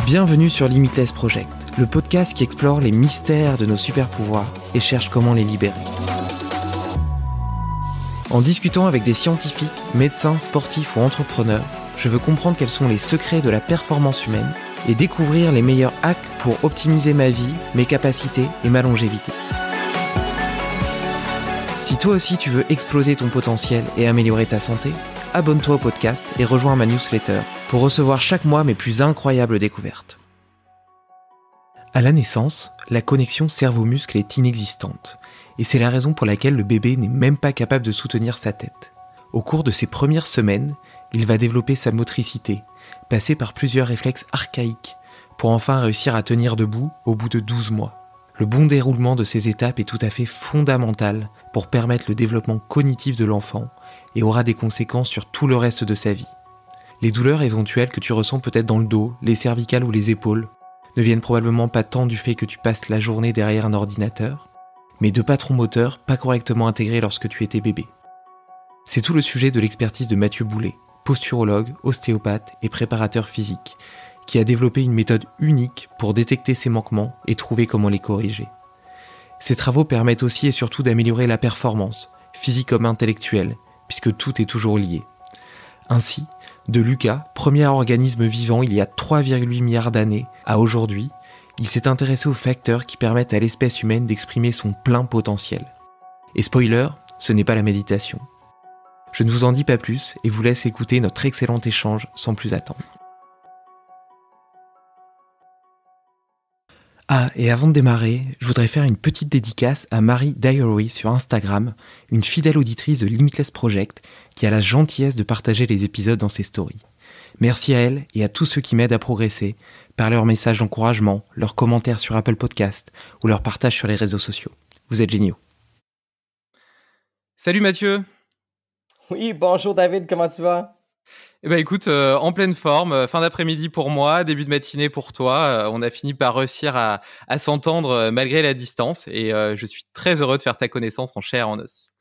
Bienvenue sur Limitless Project, le podcast qui explore les mystères de nos super-pouvoirs et cherche comment les libérer. En discutant avec des scientifiques, médecins, sportifs ou entrepreneurs, je veux comprendre quels sont les secrets de la performance humaine et découvrir les meilleurs hacks pour optimiser ma vie, mes capacités et ma longévité. Si toi aussi tu veux exploser ton potentiel et améliorer ta santé, abonne-toi au podcast et rejoins ma newsletter pour recevoir chaque mois mes plus incroyables découvertes. À la naissance, la connexion cerveau-muscle est inexistante, et c'est la raison pour laquelle le bébé n'est même pas capable de soutenir sa tête. Au cours de ses premières semaines, il va développer sa motricité, passer par plusieurs réflexes archaïques, pour enfin réussir à tenir debout au bout de 12 mois. Le bon déroulement de ces étapes est tout à fait fondamental pour permettre le développement cognitif de l'enfant et aura des conséquences sur tout le reste de sa vie. Les douleurs éventuelles que tu ressens peut-être dans le dos, les cervicales ou les épaules ne viennent probablement pas tant du fait que tu passes la journée derrière un ordinateur, mais de patrons moteurs pas correctement intégrés lorsque tu étais bébé. C'est tout le sujet de l'expertise de Mathieu Boulet, posturologue, ostéopathe et préparateur physique, qui a développé une méthode unique pour détecter ces manquements et trouver comment les corriger. Ces travaux permettent aussi et surtout d'améliorer la performance, physique comme intellectuelle, puisque tout est toujours lié. Ainsi, de Lucas, premier organisme vivant il y a 3,8 milliards d'années, à aujourd'hui, il s'est intéressé aux facteurs qui permettent à l'espèce humaine d'exprimer son plein potentiel. Et spoiler, ce n'est pas la méditation. Je ne vous en dis pas plus et vous laisse écouter notre excellent échange sans plus attendre. Ah, et avant de démarrer, je voudrais faire une petite dédicace à Marie Diary sur Instagram, une fidèle auditrice de Limitless Project qui a la gentillesse de partager les épisodes dans ses stories. Merci à elle et à tous ceux qui m'aident à progresser par leurs messages d'encouragement, leurs commentaires sur Apple Podcast ou leurs partages sur les réseaux sociaux. Vous êtes géniaux. Salut Mathieu. Oui, bonjour David, comment tu vas? Eh ben écoute, en pleine forme, fin d'après-midi pour moi, début de matinée pour toi. On a fini par réussir à s'entendre malgré la distance et je suis très heureux de faire ta connaissance en chair et en os.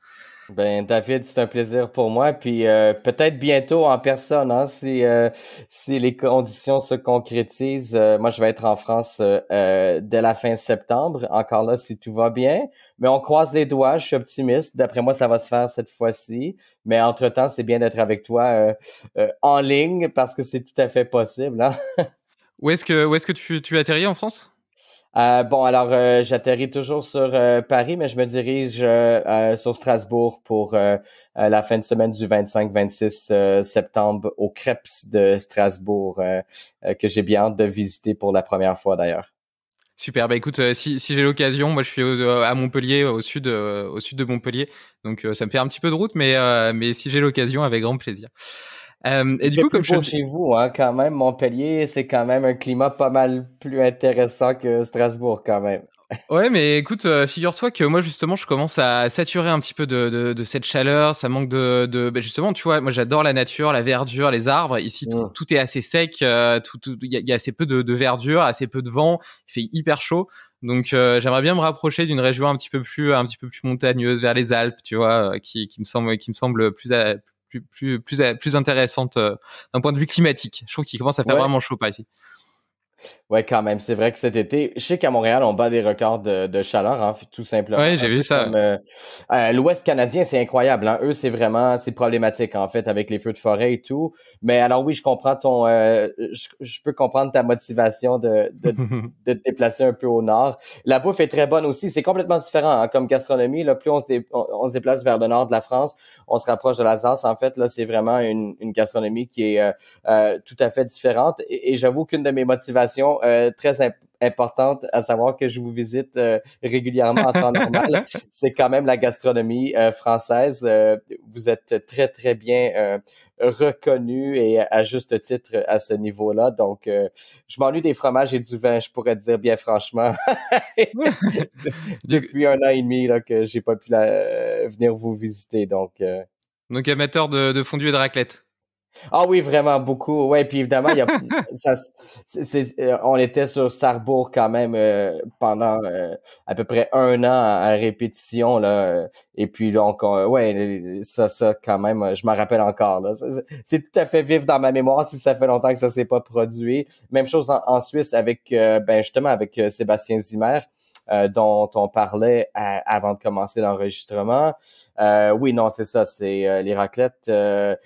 Ben David, c'est un plaisir pour moi, puis peut-être bientôt en personne, hein, si les conditions se concrétisent. Moi, je vais être en France dès la fin septembre, encore là si tout va bien. Mais on croise les doigts, je suis optimiste. D'après moi, ça va se faire cette fois-ci. Mais entre-temps, c'est bien d'être avec toi en ligne parce que c'est tout à fait possible, hein. Où est-ce que tu atterris en France? J'atterris toujours sur Paris, mais je me dirige sur Strasbourg pour la fin de semaine du 25-26 septembre au Crêpes de Strasbourg, que j'ai bien hâte de visiter pour la première fois d'ailleurs. Super, bah écoute, si j'ai l'occasion, moi je suis à Montpellier, au sud de Montpellier, donc ça me fait un petit peu de route, mais si j'ai l'occasion, avec grand plaisir. Et du coup, comme je chez vous, hein, quand même, Montpellier, c'est quand même un climat pas mal plus intéressant que Strasbourg, quand même. Ouais, mais écoute, figure-toi que moi justement, je commence à saturer un petit peu de cette chaleur. Ça manque bah, justement, tu vois, moi j'adore la nature, la verdure, les arbres. Ici, tout est assez sec. Il y a assez peu de verdure, assez peu de vent. Il fait hyper chaud. Donc, j'aimerais bien me rapprocher d'une région un petit peu plus montagneuse, vers les Alpes, tu vois, qui me semble plus intéressante d'un point de vue climatique. Je trouve qu'il commence à faire vraiment chaud par ici. Ouais, quand même. C'est vrai que cet été, je sais qu'à Montréal, on bat des records de chaleur, hein, tout simplement. Ouais, j'ai vu ça. Comme, l'Ouest canadien, c'est incroyable, hein. Eux, c'est problématique, en fait, avec les feux de forêt et tout. Mais alors oui, je comprends je peux comprendre ta motivation de te déplacer un peu au nord. La bouffe est très bonne aussi. C'est complètement différent, hein, comme gastronomie. Là, plus on se déplace vers le nord de la France, on se rapproche de l'Alsace. En fait, là, c'est vraiment une gastronomie qui est tout à fait différente. Et j'avoue qu'une de mes motivations très importante, à savoir que je vous visite régulièrement en temps normal, c'est quand même la gastronomie française. Vous êtes très, très bien reconnu et à juste titre à ce niveau-là. Donc, je m'ennuie des fromages et du vin, je pourrais te dire bien franchement. Depuis 1 an et demi là, que j'ai pas pu venir vous visiter. Donc, amateur de fondue et de raclette. Ah oui, vraiment beaucoup. Ouais, puis évidemment, ça, on était sur Sarrebourg quand même pendant à peu près un an à répétition là. Et puis donc, ouais, ça quand même, je m'en rappelle encore là. C'est tout à fait vif dans ma mémoire si ça fait longtemps que ça s'est pas produit. Même chose en Suisse avec, ben justement avec Sébastien Zimmer. Dont on parlait avant de commencer l'enregistrement. Oui, non, c'est ça, c'est les raclettes.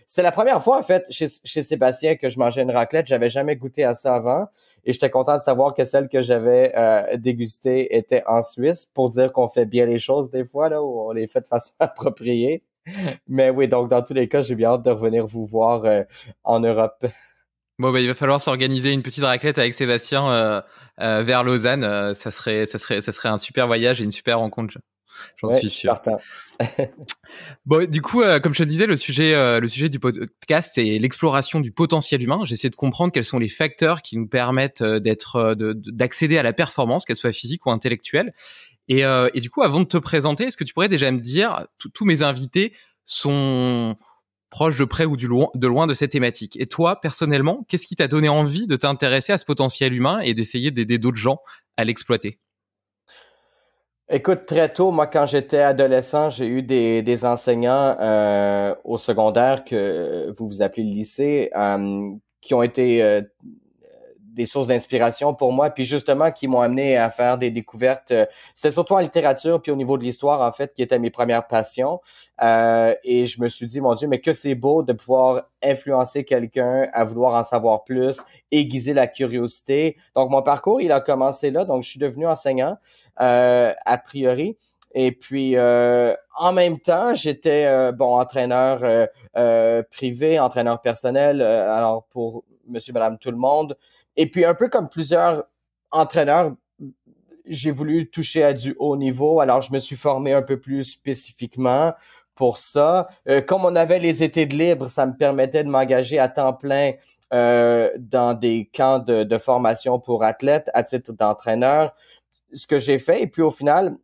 C'était la première fois, en fait, chez Sébastien que je mangeais une raclette. J'avais jamais goûté à ça avant. Et j'étais content de savoir que celle que j'avais dégustée était en Suisse, pour dire qu'on fait bien les choses des fois, là, où on les fait de façon appropriée. Mais oui, donc dans tous les cas, j'ai bien hâte de revenir vous voir en Europe. Bon, bah, il va falloir s'organiser une petite raclette avec Sébastien vers Lausanne. Ça serait un super voyage et une super rencontre. J'en Ouais, suis je suis sûr. partant. Bon, du coup, comme je te le disais, le sujet du podcast, c'est l'exploration du potentiel humain. J'essaie de comprendre quels sont les facteurs qui nous permettent d'accéder à la performance, qu'elle soit physique ou intellectuelle. Et du coup, avant de te présenter, est-ce que tu pourrais déjà me dire, tous mes invités sont proches de près ou de loin de cette thématique. Et toi, personnellement, qu'est-ce qui t'a donné envie de t'intéresser à ce potentiel humain et d'essayer d'aider d'autres gens à l'exploiter? Écoute, très tôt, moi, quand j'étais adolescent, j'ai eu des enseignants au secondaire que vous appelez le lycée, qui ont été des sources d'inspiration pour moi, puis justement qui m'ont amené à faire des découvertes. C'était surtout en littérature, puis au niveau de l'histoire, en fait, qui étaient mes premières passions. Et je me suis dit, mon Dieu, mais que c'est beau de pouvoir influencer quelqu'un à vouloir en savoir plus, aiguiser la curiosité. Donc, mon parcours, il a commencé là. Donc, je suis devenu enseignant, a priori. Et puis, en même temps, j'étais entraîneur privé, entraîneur personnel, alors pour monsieur, madame, tout le monde. Et puis, un peu comme plusieurs entraîneurs, j'ai voulu toucher à du haut niveau. Alors, je me suis formé un peu plus spécifiquement pour ça. Comme on avait les étés de libre, ça me permettait de m'engager à temps plein dans des camps de formation pour athlètes à titre d'entraîneur. Ce que j'ai fait. Et puis, au final,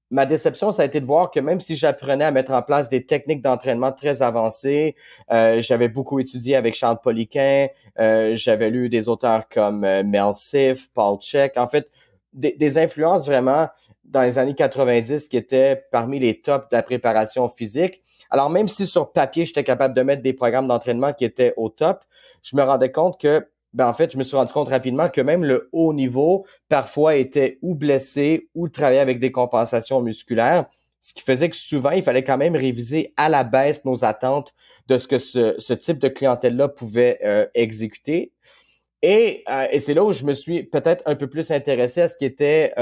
ma déception, ça a été de voir que même si j'apprenais à mettre en place des techniques d'entraînement très avancées, j'avais beaucoup étudié avec Charles Poliquin, j'avais lu des auteurs comme Mel Siff, Paul Chek, en fait, des influences vraiment dans les années 90 qui étaient parmi les tops de la préparation physique. Alors, même si sur papier, j'étais capable de mettre des programmes d'entraînement qui étaient au top, je me rendais compte que en fait, je me suis rendu compte rapidement que même le haut niveau, parfois, était ou blessé ou travaillait avec des compensations musculaires, ce qui faisait que souvent, il fallait quand même réviser à la baisse nos attentes de ce que ce type de clientèle-là pouvait exécuter. Et c'est là où je me suis peut-être un peu plus intéressé à ce qui était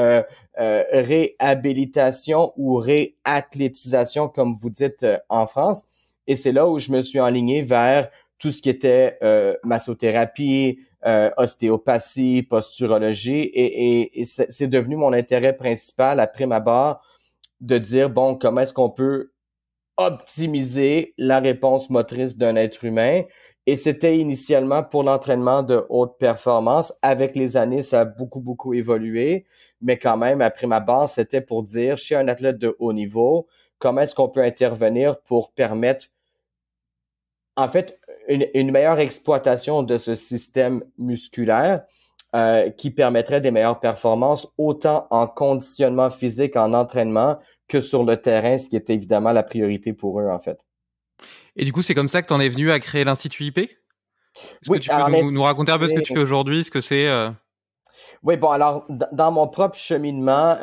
réhabilitation ou réathlétisation, comme vous dites en France. Et c'est là où je me suis enligné vers tout ce qui était massothérapie, ostéopathie, posturologie. Et c'est devenu mon intérêt principal, à prime abord, de dire, bon, comment est-ce qu'on peut optimiser la réponse motrice d'un être humain. Et c'était initialement pour l'entraînement de haute performance. Avec les années, ça a beaucoup, beaucoup évolué. Mais quand même, à prime abord, c'était pour dire, chez un athlète de haut niveau, comment est-ce qu'on peut intervenir pour permettre, en fait, une meilleure exploitation de ce système musculaire qui permettrait des meilleures performances, autant en conditionnement physique, en entraînement, que sur le terrain, ce qui est évidemment la priorité pour eux, en fait. Et du coup, c'est comme ça que tu en es venu à créer l'Institut IP? Est-ce que Oui, tu peux alors nous raconter un peu ce que tu fais aujourd'hui, ce que c'est Oui, bon, alors, dans mon propre cheminement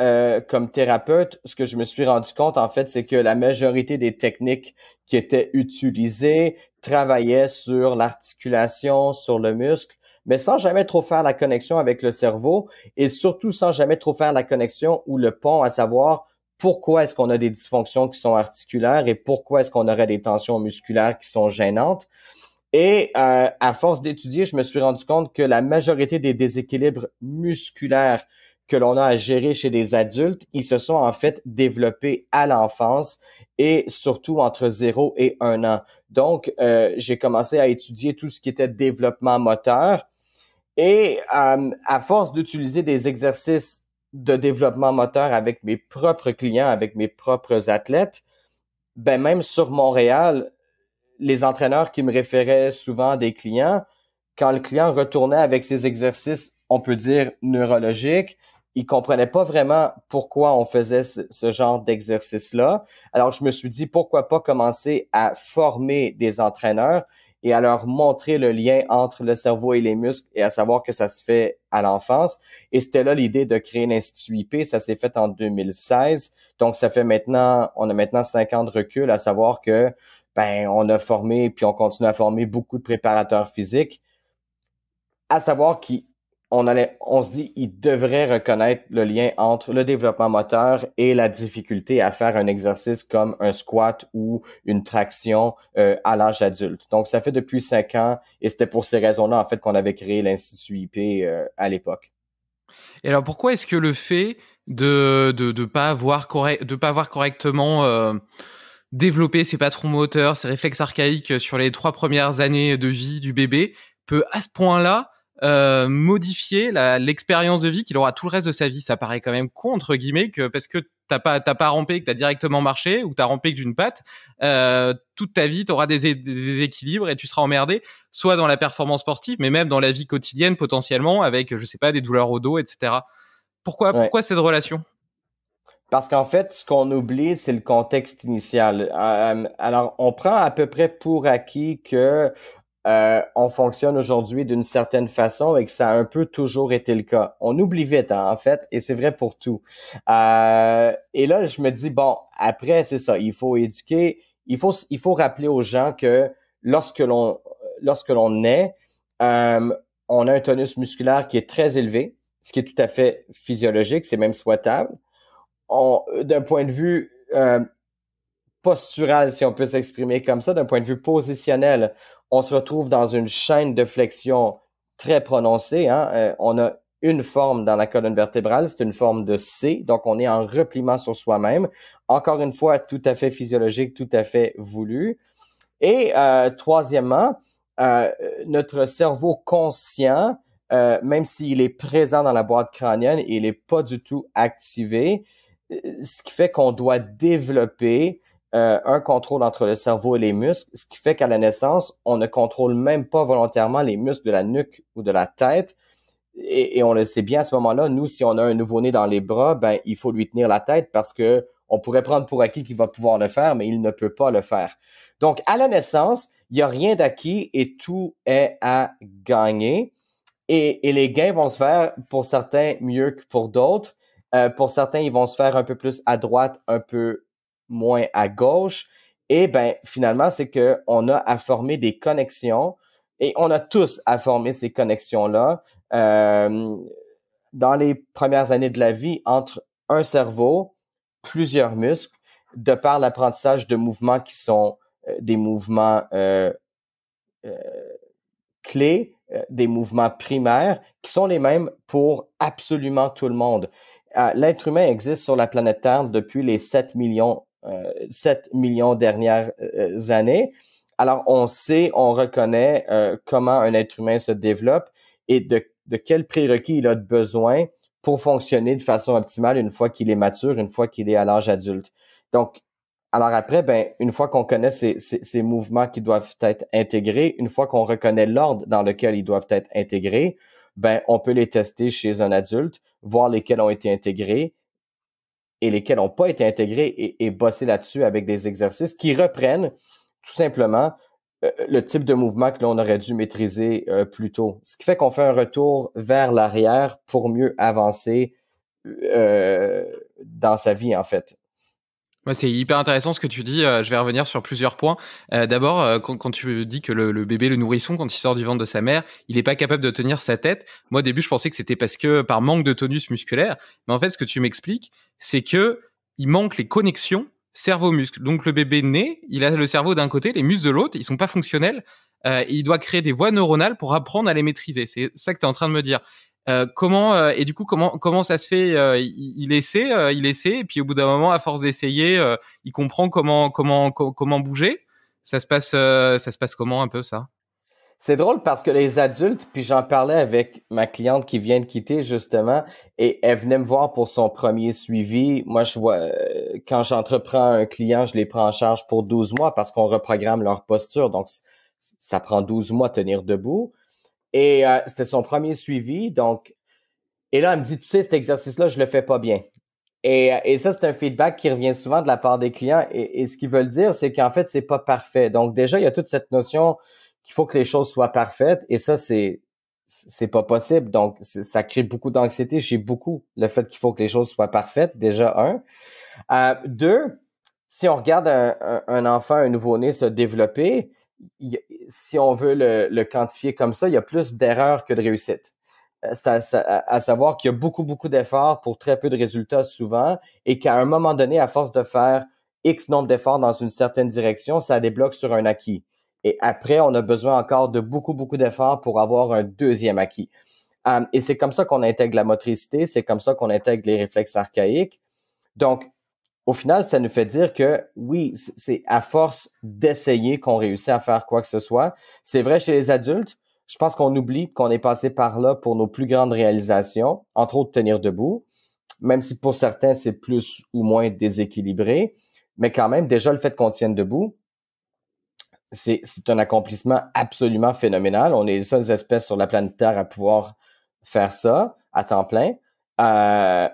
comme thérapeute, ce que je me suis rendu compte, en fait, c'est que la majorité des techniques qui étaient utilisées travaillaient sur l'articulation, sur le muscle, mais sans jamais trop faire la connexion avec le cerveau et surtout sans jamais trop faire la connexion ou le pont, à savoir pourquoi est-ce qu'on a des dysfonctions qui sont articulaires et pourquoi est-ce qu'on aurait des tensions musculaires qui sont gênantes. Et à force d'étudier, je me suis rendu compte que la majorité des déséquilibres musculaires que l'on a à gérer chez des adultes, ils se sont en fait développés à l'enfance et surtout entre 0 et 1 an. Donc, j'ai commencé à étudier tout ce qui était développement moteur et à force d'utiliser des exercices de développement moteur avec mes propres clients, avec mes propres athlètes, ben même sur Montréal, les entraîneurs qui me référaient souvent à des clients, quand le client retournait avec ses exercices, on peut dire neurologiques, il comprenait pas vraiment pourquoi on faisait ce genre d'exercice-là. Alors, je me suis dit, pourquoi pas commencer à former des entraîneurs et à leur montrer le lien entre le cerveau et les muscles et à savoir que ça se fait à l'enfance. Et c'était là l'idée de créer l'Institut IP. Ça s'est fait en 2016. Donc, on a maintenant 5 ans de recul, à savoir que, on a formé puis on continue à former beaucoup de préparateurs physiques, à savoir on se dit, ils devraient reconnaître le lien entre le développement moteur et la difficulté à faire un exercice comme un squat ou une traction à l'âge adulte. Donc, ça fait depuis 5 ans et c'était pour ces raisons-là, en fait, qu'on avait créé l'Institut IP à l'époque. Et alors, pourquoi est-ce que le fait de pas avoir correctement développé ses patrons moteurs, ses réflexes archaïques sur les 3 premières années de vie du bébé peut à ce point-là modifier l'expérience de vie qu'il aura tout le reste de sa vie? Ça paraît quand même con, entre guillemets, que parce que t'as pas rampé, que t'as directement marché, ou t'as rampé que d'une patte, toute ta vie t'auras des équilibres et tu seras emmerdé, soit dans la performance sportive, mais même dans la vie quotidienne potentiellement, avec, je sais pas, des douleurs au dos, etc. Pourquoi cette relation? Parce qu'en fait, ce qu'on oublie, c'est le contexte initial. Alors, on prend à peu près pour acquis que on fonctionne aujourd'hui d'une certaine façon et que ça a un peu toujours été le cas. On oublie vite, hein, en fait, et c'est vrai pour tout. Et là, je me dis, bon, après, c'est ça, il faut éduquer, il faut rappeler aux gens que lorsque l'on naît, on a un tonus musculaire qui est très élevé, ce qui est tout à fait physiologique, c'est même souhaitable. D'un point de vue postural, si on peut s'exprimer comme ça, d'un point de vue positionnel, on se retrouve dans une chaîne de flexion très prononcée. Hein? On a une forme dans la colonne vertébrale, c'est une forme de C, donc on est en repliement sur soi-même. Encore une fois, tout à fait physiologique, tout à fait voulu. Et troisièmement, notre cerveau conscient, même s'il est présent dans la boîte crânienne, il n'est pas du tout activé, ce qui fait qu'on doit développer un contrôle entre le cerveau et les muscles, ce qui fait qu'à la naissance, on ne contrôle même pas volontairement les muscles de la nuque ou de la tête. Et on le sait bien à ce moment-là, nous, si on a un nouveau-né dans les bras, il faut lui tenir la tête parce que on pourrait prendre pour acquis qu'il va pouvoir le faire, mais il ne peut pas le faire. Donc, à la naissance, il n'y a rien d'acquis et tout est à gagner. Et les gains vont se faire pour certains mieux que pour d'autres. Pour certains, ils vont se faire un peu plus à droite, un peu moins à gauche. Et finalement, c'est que on a à former des connexions et on a tous à former ces connexions-là dans les premières années de la vie entre un cerveau, plusieurs muscles, de par l'apprentissage de mouvements qui sont des mouvements clés, des mouvements primaires qui sont les mêmes pour absolument tout le monde. L'être humain existe sur la planète Terre depuis les 7 millions dernières années. Alors, on sait, on reconnaît comment un être humain se développe et de quels prérequis il a besoin pour fonctionner de façon optimale une fois qu'il est mature, une fois qu'il est à l'âge adulte. Donc, alors après, une fois qu'on connaît ces mouvements qui doivent être intégrés, une fois qu'on reconnaît l'ordre dans lequel ils doivent être intégrés, on peut les tester chez un adulte, voir lesquels ont été intégrés et lesquels n'ont pas été intégrés et bosser là-dessus avec des exercices qui reprennent tout simplement le type de mouvement que l'on aurait dû maîtriser plus tôt. Ce qui fait qu'on fait un retour vers l'arrière pour mieux avancer dans sa vie, en fait. Ouais, c'est hyper intéressant ce que tu dis. Je vais revenir sur plusieurs points. D'abord, quand tu dis que le bébé, le nourrisson, quand il sort du ventre de sa mère, il n'est pas capable de tenir sa tête. Moi, au début, je pensais que c'était parce que par manque de tonus musculaire. Mais en fait, ce que tu m'expliques, c'est que il manque les connexions cerveau-muscle. Donc, le bébé naît, il a le cerveau d'un côté, les muscles de l'autre, ils sont pas fonctionnels. Et il doit créer des voies neuronales pour apprendre à les maîtriser. C'est ça que tu es en train de me dire. Et du coup comment ça se fait? Il essaie et puis au bout d'un moment, à force d'essayer, il comprend comment bouger. Ça se passe comment un peu ça? C'est drôle parce que les adultes, puis j'en parlais avec ma cliente qui vient de quitter justement, et elle venait me voir pour son premier suivi. Moi, quand j'entreprends un client, je les prends en charge pour 12 mois parce qu'on reprogramme leur posture. Donc, ça prend 12 mois de tenir debout. Et c'était son premier suivi. Donc, et là, elle me dit, tu sais, cet exercice-là, je le fais pas bien. Et ça, c'est un feedback qui revient souvent de la part des clients. Et ce qu'ils veulent dire, c'est qu'en fait, c'est pas parfait. Donc, déjà, il y a toute cette notion qu'il faut que les choses soient parfaites. Et ça, c'est pas possible. Donc, ça crée beaucoup d'anxiété chez beaucoup, le fait qu'il faut que les choses soient parfaites, déjà, un. Deux, si on regarde un enfant, un nouveau-né se développer, si on veut le quantifier comme ça, il y a plus d'erreurs que de réussites. C'est à savoir qu'il y a beaucoup, beaucoup d'efforts pour très peu de résultats souvent et qu'à un moment donné, à force de faire X nombre d'efforts dans une certaine direction, ça débloque sur un acquis. Et après, on a besoin encore de beaucoup, beaucoup d'efforts pour avoir un deuxième acquis. Et c'est comme ça qu'on intègre la motricité, c'est comme ça qu'on intègre les réflexes archaïques. Donc, au final, ça nous fait dire que oui, c'est à force d'essayer qu'on réussit à faire quoi que ce soit. C'est vrai chez les adultes. Je pense qu'on oublie qu'on est passé par là pour nos plus grandes réalisations, entre autres tenir debout, même si pour certains, c'est plus ou moins déséquilibré. Mais quand même, déjà, le fait qu'on tienne debout, c'est un accomplissement absolument phénoménal. On est les seules espèces sur la planète Terre à pouvoir faire ça à temps plein,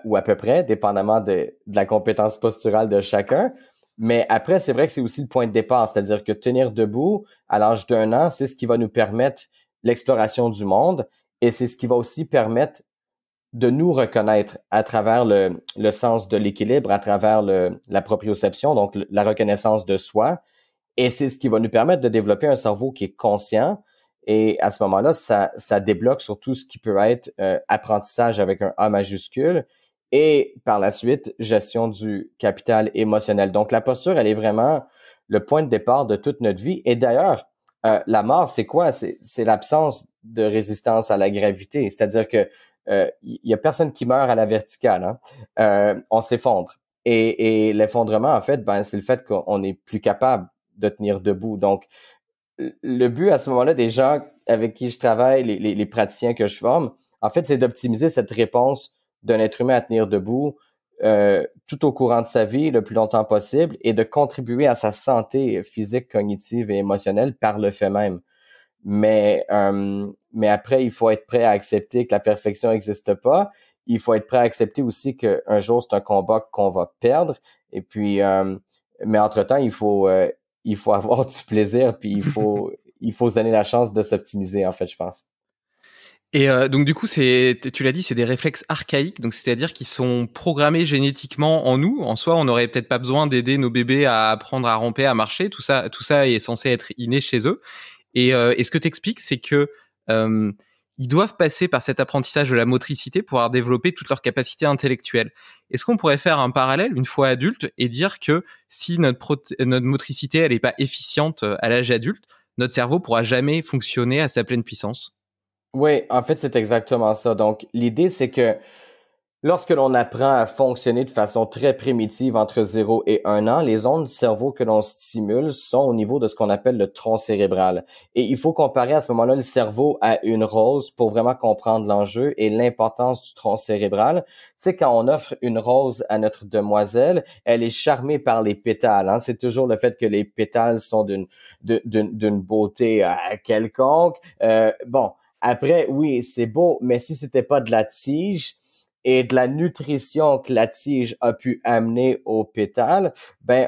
ou à peu près, dépendamment de la compétence posturale de chacun. Mais après, c'est vrai que c'est aussi le point de départ, c'est-à-dire que tenir debout à l'âge d'1 an, c'est ce qui va nous permettre l'exploration du monde et c'est ce qui va aussi permettre de nous reconnaître à travers le sens de l'équilibre, à travers la proprioception, donc la reconnaissance de soi. Et c'est ce qui va nous permettre de développer un cerveau qui est conscient. Et à ce moment-là, ça débloque sur tout ce qui peut être apprentissage avec un A majuscule et par la suite, gestion du capital émotionnel. Donc, la posture, elle est vraiment le point de départ de toute notre vie. Et d'ailleurs, la mort, c'est quoi? C'est l'absence de résistance à la gravité. C'est-à-dire que y a personne qui meurt à la verticale. Hein? On s'effondre. Et l'effondrement, en fait, c'est le fait qu'on n'est plus capable de tenir debout. Donc, le but à ce moment-là des gens avec qui je travaille, les praticiens que je forme, en fait, c'est d'optimiser cette réponse d'un être humain à tenir debout tout au courant de sa vie le plus longtemps possible et de contribuer à sa santé physique, cognitive et émotionnelle par le fait même. Mais après, il faut être prêt à accepter que la perfection n'existe pas. Il faut être prêt à accepter aussi qu'un jour, c'est un combat qu'on va perdre. Et puis, mais entre-temps, il faut avoir du plaisir, puis il faut se donner la chance de s'optimiser, en fait, je pense. Et donc du coup, tu l'as dit, c'est des réflexes archaïques, donc c'est-à-dire qu'ils sont programmés génétiquement en nous. En soi, on n'aurait peut-être pas besoin d'aider nos bébés à apprendre à ramper, à marcher. Tout ça est censé être inné chez eux. Et ce que t'expliques, c'est que ils doivent passer par cet apprentissage de la motricité pour pouvoir développer toutes leurs capacités intellectuelles. Est-ce qu'on pourrait faire un parallèle une fois adulte et dire que si notre motricité elle est pas efficiente à l'âge adulte, notre cerveau pourra jamais fonctionner à sa pleine puissance? Oui, en fait, c'est exactement ça. Donc, l'idée, c'est que lorsque l'on apprend à fonctionner de façon très primitive entre 0 et 1 an, les ondes du cerveau que l'on stimule sont au niveau de ce qu'on appelle le tronc cérébral. Et il faut comparer à ce moment-là le cerveau à une rose pour vraiment comprendre l'enjeu et l'importance du tronc cérébral. Tu sais, quand on offre une rose à notre demoiselle, elle est charmée par les pétales. Hein? C'est toujours le fait que les pétales sont d'une beauté quelconque. Bon, après, oui, c'est beau, mais si c'était pas de la tige, et de la nutrition que la tige a pu amener au pétale,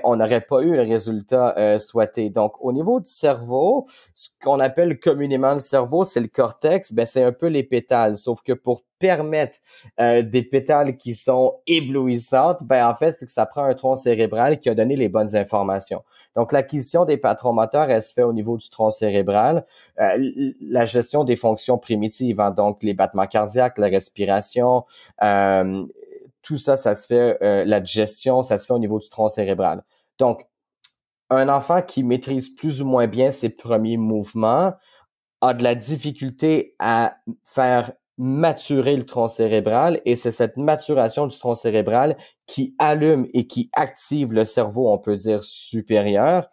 on n'aurait pas eu le résultat souhaité. Donc, au niveau du cerveau, ce qu'on appelle communément le cerveau, c'est le cortex, c'est un peu les pétales, sauf que pour permettre des pétales qui sont éblouissantes, en fait, c'est que ça prend un tronc cérébral qui a donné les bonnes informations. Donc, l'acquisition des patrons moteurs, elle se fait au niveau du tronc cérébral. La gestion des fonctions primitives, hein, donc les battements cardiaques, la respiration, tout ça, ça se fait, la digestion, ça se fait au niveau du tronc cérébral. Donc, un enfant qui maîtrise plus ou moins bien ses premiers mouvements a de la difficulté à faire maturer le tronc cérébral et c'est cette maturation du tronc cérébral qui allume et qui active le cerveau, on peut dire, supérieur.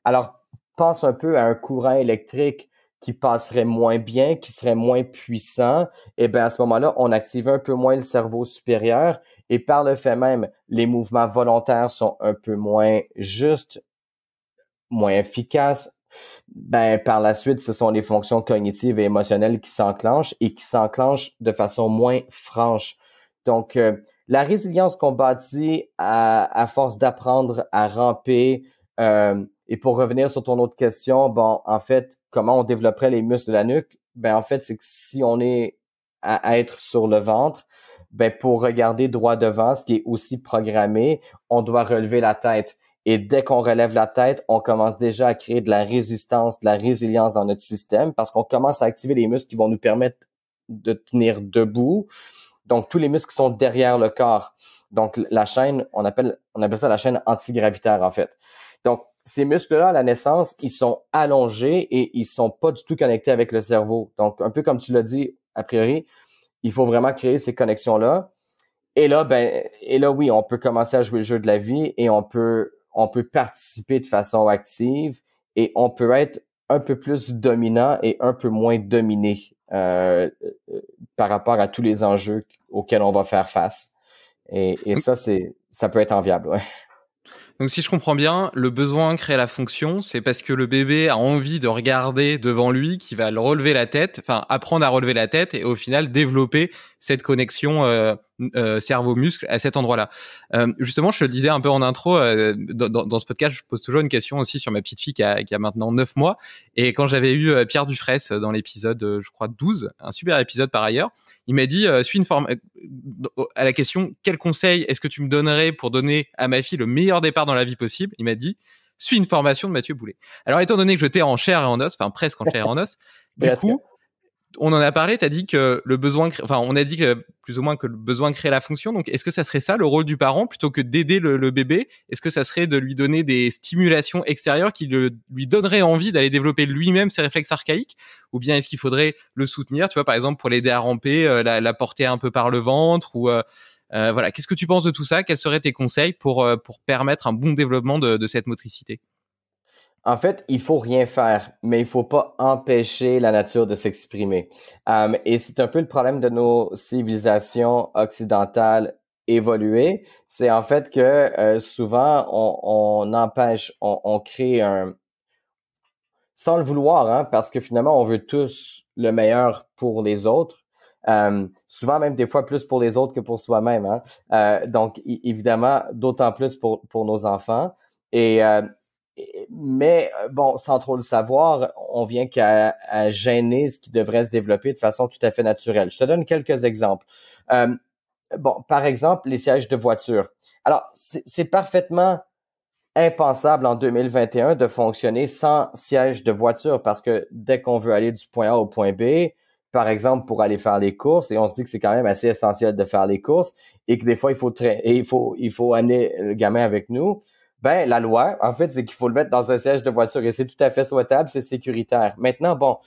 Alors, pense un peu à un courant électrique qui passerait moins bien, qui serait moins puissant, et à ce moment-là, on active un peu moins le cerveau supérieur et par le fait même, les mouvements volontaires sont un peu moins justes, moins efficaces, ben par la suite, ce sont les fonctions cognitives et émotionnelles qui s'enclenchent et qui s'enclenchent de façon moins franche. Donc, la résilience qu'on bâtit à force d'apprendre à ramper, et pour revenir sur ton autre question, bon, en fait, comment on développerait les muscles de la nuque? Ben, en fait, c'est que si on est à être sur le ventre, ben, pour regarder droit devant, ce qui est aussi programmé, on doit relever la tête. Et dès qu'on relève la tête, on commence déjà à créer de la résistance, de la résilience dans notre système parce qu'on commence à activer les muscles qui vont nous permettre de tenir debout. Donc, tous les muscles qui sont derrière le corps. Donc, la chaîne, on appelle ça la chaîne antigravitaire, en fait. Donc, ces muscles-là, à la naissance, ils sont allongés et ils sont pas du tout connectés avec le cerveau. Donc, un peu comme tu l'as dit, a priori, il faut vraiment créer ces connexions-là. Et là, oui, on peut commencer à jouer le jeu de la vie et on peut participer de façon active et on peut être un peu plus dominant et un peu moins dominé par rapport à tous les enjeux auxquels on va faire face. Et ça peut être enviable, ouais. Donc si je comprends bien, le besoin crée la fonction, c'est parce que le bébé a envie de regarder devant lui, qu'il va le relever la tête, enfin apprendre à relever la tête et au final développer cette connexion cerveau-muscle à cet endroit-là. Justement, je te le disais un peu en intro, dans ce podcast, je pose toujours une question aussi sur ma petite fille qui a maintenant 9 mois. Et quand j'avais eu Pierre Dufraisse dans l'épisode, je crois, 12, un super épisode par ailleurs, il m'a dit, à la question, quel conseil est-ce que tu me donnerais pour donner à ma fille le meilleur départ dans la vie possible? Il m'a dit, suis une formation de Mathieu Boulet. Alors, étant donné que j'étais en chair et en os, enfin presque en chair et en os, du coup, on en a parlé, t'as dit que on a dit que plus ou moins que le besoin crée la fonction. Donc, est-ce que ça serait ça le rôle du parent plutôt que d'aider le bébé? Est-ce que ça serait de lui donner des stimulations extérieures qui lui donneraient envie d'aller développer lui-même ses réflexes archaïques? Ou bien est-ce qu'il faudrait le soutenir, tu vois, par exemple, pour l'aider à ramper, la porter un peu par le ventre ou voilà. Qu'est-ce que tu penses de tout ça? Quels seraient tes conseils pour permettre un bon développement de cette motricité? En fait, il faut rien faire, mais il faut pas empêcher la nature de s'exprimer. Et c'est un peu le problème de nos civilisations occidentales évoluées. C'est en fait que souvent, on empêche, on crée sans le vouloir, hein, parce que finalement, on veut tous le meilleur pour les autres. Souvent même des fois plus pour les autres que pour soi-même. Hein. Donc, évidemment, d'autant plus pour nos enfants. Mais bon, sans trop le savoir, on vient qu'à gêner ce qui devrait se développer de façon tout à fait naturelle. Je te donne quelques exemples. Bon, par exemple, les sièges de voiture. Alors, c'est parfaitement impensable en 2021 de fonctionner sans siège de voiture parce que dès qu'on veut aller du point A au point B, par exemple, pour aller faire les courses, et on se dit que c'est quand même assez essentiel de faire les courses et que des fois, il faut amener le gamin avec nous. Ben, la loi, en fait, c'est qu'il faut le mettre dans un siège de voiture et c'est tout à fait souhaitable, c'est sécuritaire. Maintenant, bon,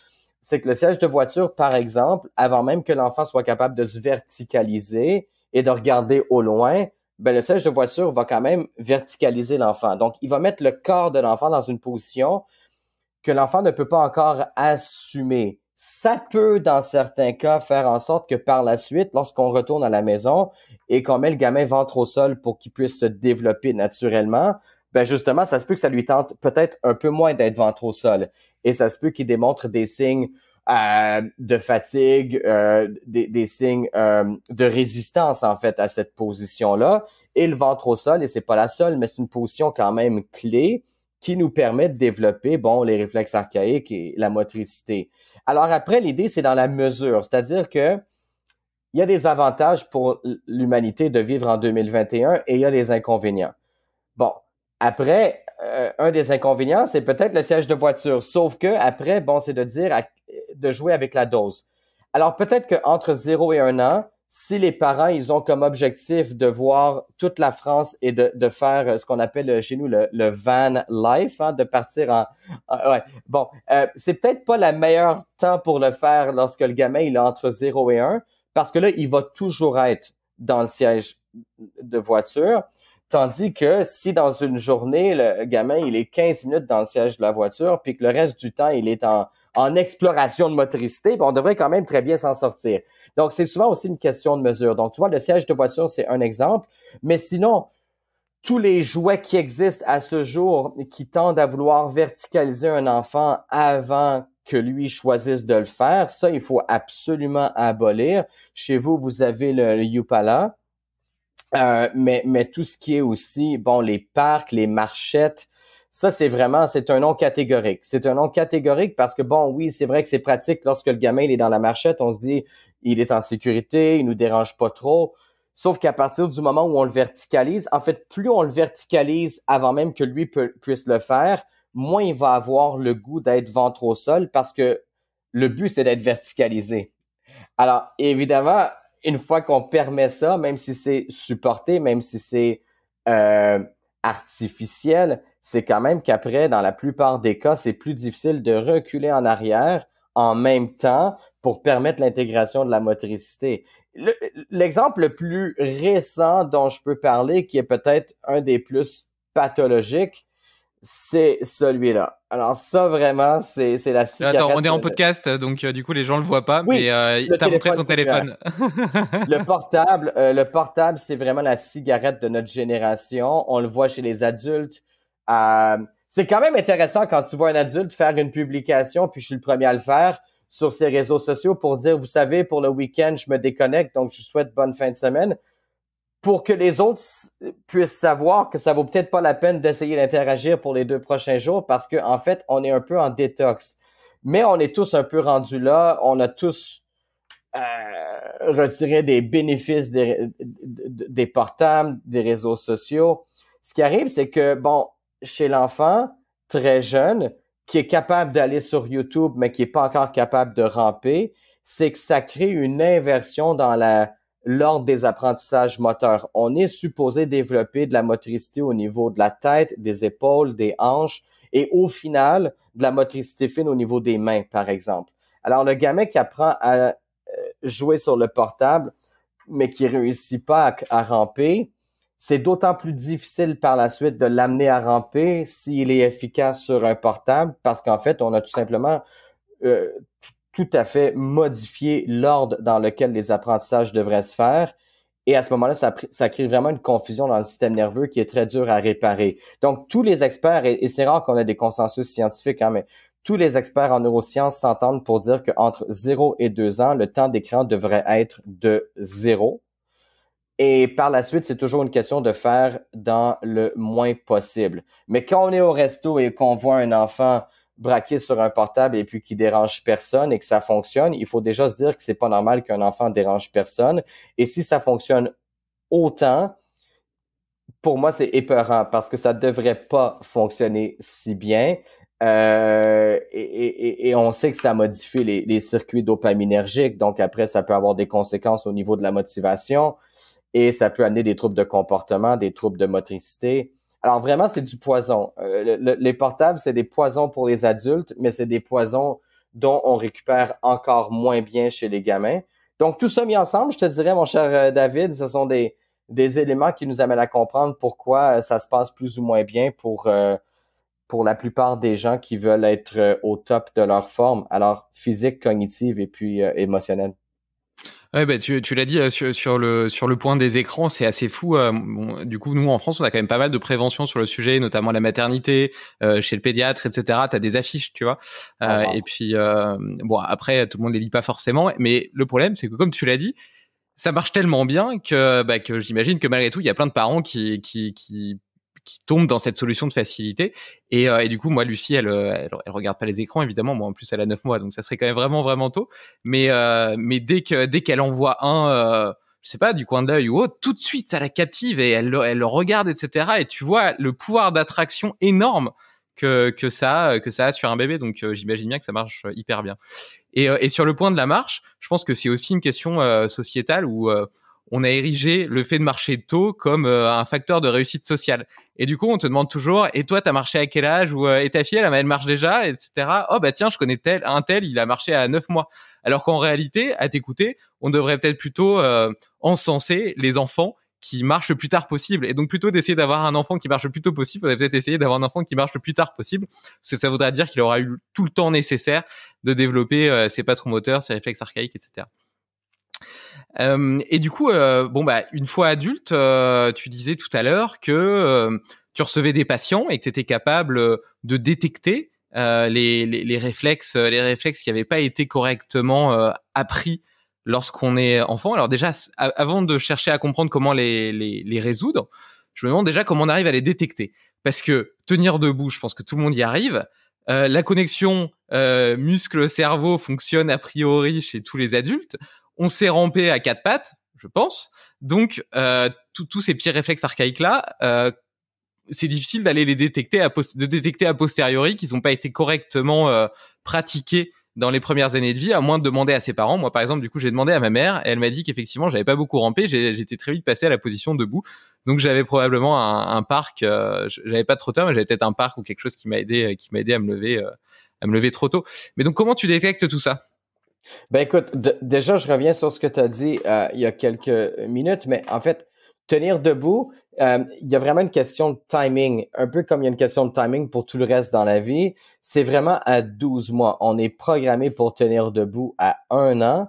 c'est que le siège de voiture, par exemple, avant même que l'enfant soit capable de se verticaliser et de regarder au loin, ben, le siège de voiture va quand même verticaliser l'enfant. Donc, il va mettre le corps de l'enfant dans une position que l'enfant ne peut pas encore assumer. Ça peut, dans certains cas, faire en sorte que par la suite, lorsqu'on retourne à la maison et qu'on met le gamin ventre au sol pour qu'il puisse se développer naturellement, ben justement, ça se peut que ça lui tente peut-être un peu moins d'être ventre au sol. Et ça se peut qu'il démontre des signes de fatigue, des signes de résistance, en fait, à cette position-là. Et le ventre au sol, et c'est pas la seule, mais c'est une position quand même clé qui nous permet de développer, bon, les réflexes archaïques et la motricité. Alors après, l'idée, c'est dans la mesure, c'est-à-dire que il y a des avantages pour l'humanité de vivre en 2021 et il y a des inconvénients. Bon, après, un des inconvénients, c'est peut-être le siège de voiture, sauf que après, bon, c'est de dire de jouer avec la dose. Alors peut-être qu'entre 0 et 1 an, si les parents, ils ont comme objectif de voir toute la France et de faire ce qu'on appelle chez nous le van life, hein, de partir ouais. Bon, c'est peut-être pas le meilleur temps pour le faire lorsque le gamin, il est entre 0 et 1, parce que là, il va toujours être dans le siège de voiture. Tandis que si dans une journée, le gamin, il est 15 minutes dans le siège de la voiture, puis que le reste du temps, il est en exploration de motricité, ben on devrait quand même très bien s'en sortir. Donc, c'est souvent aussi une question de mesure. Donc, tu vois, le siège de voiture, c'est un exemple. Mais sinon, tous les jouets qui existent à ce jour qui tendent à vouloir verticaliser un enfant avant que lui choisisse de le faire, ça, il faut absolument abolir. Chez vous, vous avez le Yupala. Mais tout ce qui est aussi, bon, les parcs, les marchettes, ça, c'est un non catégorique. C'est un non catégorique parce que, bon, oui, c'est vrai que c'est pratique lorsque le gamin, il est dans la marchette, on se dit, il est en sécurité, il nous dérange pas trop. Sauf qu'à partir du moment où on le verticalise, en fait, plus on le verticalise avant même que lui puisse le faire, moins il va avoir le goût d'être ventre au sol parce que le but, c'est d'être verticalisé. Alors, évidemment, une fois qu'on permet ça, même si c'est supporté, même si c'est artificiel, c'est quand même qu'après, dans la plupart des cas, c'est plus difficile de reculer en arrière en même temps pour permettre l'intégration de la motricité. L'exemple le plus récent dont je peux parler, qui est peut-être un des plus pathologiques, c'est celui-là. Alors ça, vraiment, c'est la cigarette. Attends, on est en podcast, donc du coup, les gens le voient pas, oui, mais t'as montré ton téléphone. Le portable, c'est vraiment la cigarette de notre génération. On le voit chez les adultes. C'est quand même intéressant quand tu vois un adulte faire une publication, puis je suis le premier à le faire, sur ses réseaux sociaux pour dire, vous savez, pour le week-end, je me déconnecte, donc je vous souhaite bonne fin de semaine. Pour que les autres puissent savoir que ça vaut peut-être pas la peine d'essayer d'interagir pour les 2 prochains jours parce que en fait, on est un peu en détox. Mais on est tous un peu rendus là. On a tous retiré des bénéfices des portables, des réseaux sociaux. Ce qui arrive, c'est que, bon, chez l'enfant très jeune, qui est capable d'aller sur YouTube, mais qui est pas encore capable de ramper, c'est que ça crée une inversion dans l'ordre des apprentissages moteurs. On est supposé développer de la motricité au niveau de la tête, des épaules, des hanches et au final, de la motricité fine au niveau des mains, par exemple. Alors, le gamin qui apprend à jouer sur le portable, mais qui réussit pas à ramper, c'est d'autant plus difficile par la suite de l'amener à ramper s'il est efficace sur un portable parce qu'en fait, on a tout simplement tout à fait modifier l'ordre dans lequel les apprentissages devraient se faire. Et à ce moment-là, ça crée vraiment une confusion dans le système nerveux qui est très dur à réparer. Donc, tous les experts, et c'est rare qu'on ait des consensus scientifiques, hein, mais tous les experts en neurosciences s'entendent pour dire qu'entre 0 et 2 ans, le temps d'écran devrait être de 0. Et par la suite, c'est toujours une question de faire dans le moins possible. Mais quand on est au resto et qu'on voit un enfant braqué sur un portable et puis qui dérange personne et que ça fonctionne, il faut déjà se dire que c'est pas normal qu'un enfant dérange personne. Et si ça fonctionne autant, pour moi, c'est épeurant parce que ça devrait pas fonctionner si bien. Et on sait que ça modifie les circuits dopaminergiques. Donc après, ça peut avoir des conséquences au niveau de la motivation et ça peut amener des troubles de comportement, des troubles de motricité. Alors vraiment, c'est du poison. Les portables, c'est des poisons pour les adultes, mais c'est des poisons dont on récupère encore moins bien chez les gamins. Donc tout ça mis ensemble, je te dirais, mon cher David, ce sont des éléments qui nous amènent à comprendre pourquoi ça se passe plus ou moins bien pour la plupart des gens qui veulent être au top de leur forme, alors physique, cognitive et puis émotionnelle. Ouais, bah, tu l'as dit sur le point des écrans, c'est assez fou. Bon, du coup, nous en France, on a quand même pas mal de prévention sur le sujet, notamment la maternité, chez le pédiatre, etc. T'as des affiches, tu vois. Et puis bon, après, tout le monde les lit pas forcément, mais le problème, c'est que comme tu l'as dit, ça marche tellement bien que j'imagine que malgré tout, il y a plein de parents qui tombent dans cette solution de facilité. Et du coup, moi, Lucie, elle regarde pas les écrans, évidemment. Moi, en plus, elle a 9 mois, donc ça serait quand même vraiment tôt. Mais dès qu'elle en voit un, je sais pas, du coin de l'œil ou autre, tout de suite, ça la captive et elle le regarde, etc. Et tu vois le pouvoir d'attraction énorme que ça a sur un bébé. Donc, j'imagine bien que ça marche hyper bien. Et sur le point de la marche, je pense que c'est aussi une question sociétale où on a érigé le fait de marcher tôt comme un facteur de réussite sociale. Et du coup, on te demande toujours, et toi, t'as marché à quel âge? Ou et ta fille, elle marche déjà, etc. Oh bah tiens, je connais un tel, il a marché à 9 mois. Alors qu'en réalité, à t'écouter, on devrait peut-être plutôt encenser les enfants qui marchent le plus tard possible. Et donc, plutôt d'essayer d'avoir un enfant qui marche le plus tôt possible, on va peut-être essayer d'avoir un enfant qui marche le plus tard possible. Parce que ça voudra dire qu'il aura eu tout le temps nécessaire de développer ses patrons moteurs, ses réflexes archaïques, etc. Et du coup, une fois adulte, tu disais tout à l'heure que tu recevais des patients et que tu étais capable de détecter les réflexes qui n'avaient pas été correctement appris lorsqu'on est enfant. Alors déjà, avant de chercher à comprendre comment les résoudre, je me demande déjà comment on arrive à les détecter. Parce que tenir debout, je pense que tout le monde y arrive. La connexion muscle-cerveau fonctionne a priori chez tous les adultes. On sait ramper à quatre pattes, je pense. Donc, tous ces petits réflexes archaïques-là, c'est difficile d'aller les détecter de détecter a posteriori qu'ils n'ont pas été correctement pratiqués dans les premières années de vie, à moins de demander à ses parents. Moi, par exemple, du coup, j'ai demandé à ma mère et elle m'a dit qu'effectivement, j'avais pas beaucoup rampé. J'étais très vite passé à la position debout. Donc, j'avais probablement un parc. J'avais pas de trotteur, mais j'avais peut-être un parc ou quelque chose qui m'a aidé à me lever trop tôt. Mais donc, comment tu détectes tout ça? Ben écoute, déjà, je reviens sur ce que tu as dit il y a quelques minutes, mais en fait, tenir debout, il y a vraiment une question de timing, un peu comme il y a une question de timing pour tout le reste dans la vie. C'est vraiment à 12 mois. On est programmé pour tenir debout à 1 an.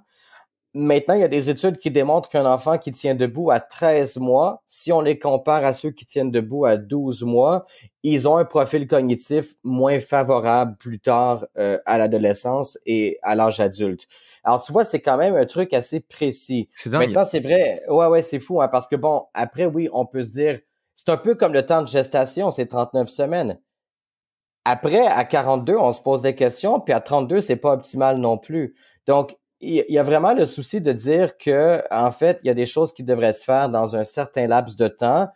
Maintenant, il y a des études qui démontrent qu'un enfant qui tient debout à 13 mois, si on les compare à ceux qui tiennent debout à 12 mois, ils ont un profil cognitif moins favorable plus tard à l'adolescence et à l'âge adulte. Alors, tu vois, c'est quand même un truc assez précis. C'est dingue. Maintenant, c'est vrai, ouais, c'est fou, hein, parce que bon, après, oui, on peut se dire, c'est un peu comme le temps de gestation, c'est 39 semaines. Après, à 42, on se pose des questions, puis à 32, c'est pas optimal non plus. Donc, il y a vraiment le souci de dire que, en fait, il y a des choses qui devraient se faire dans un certain laps de temps,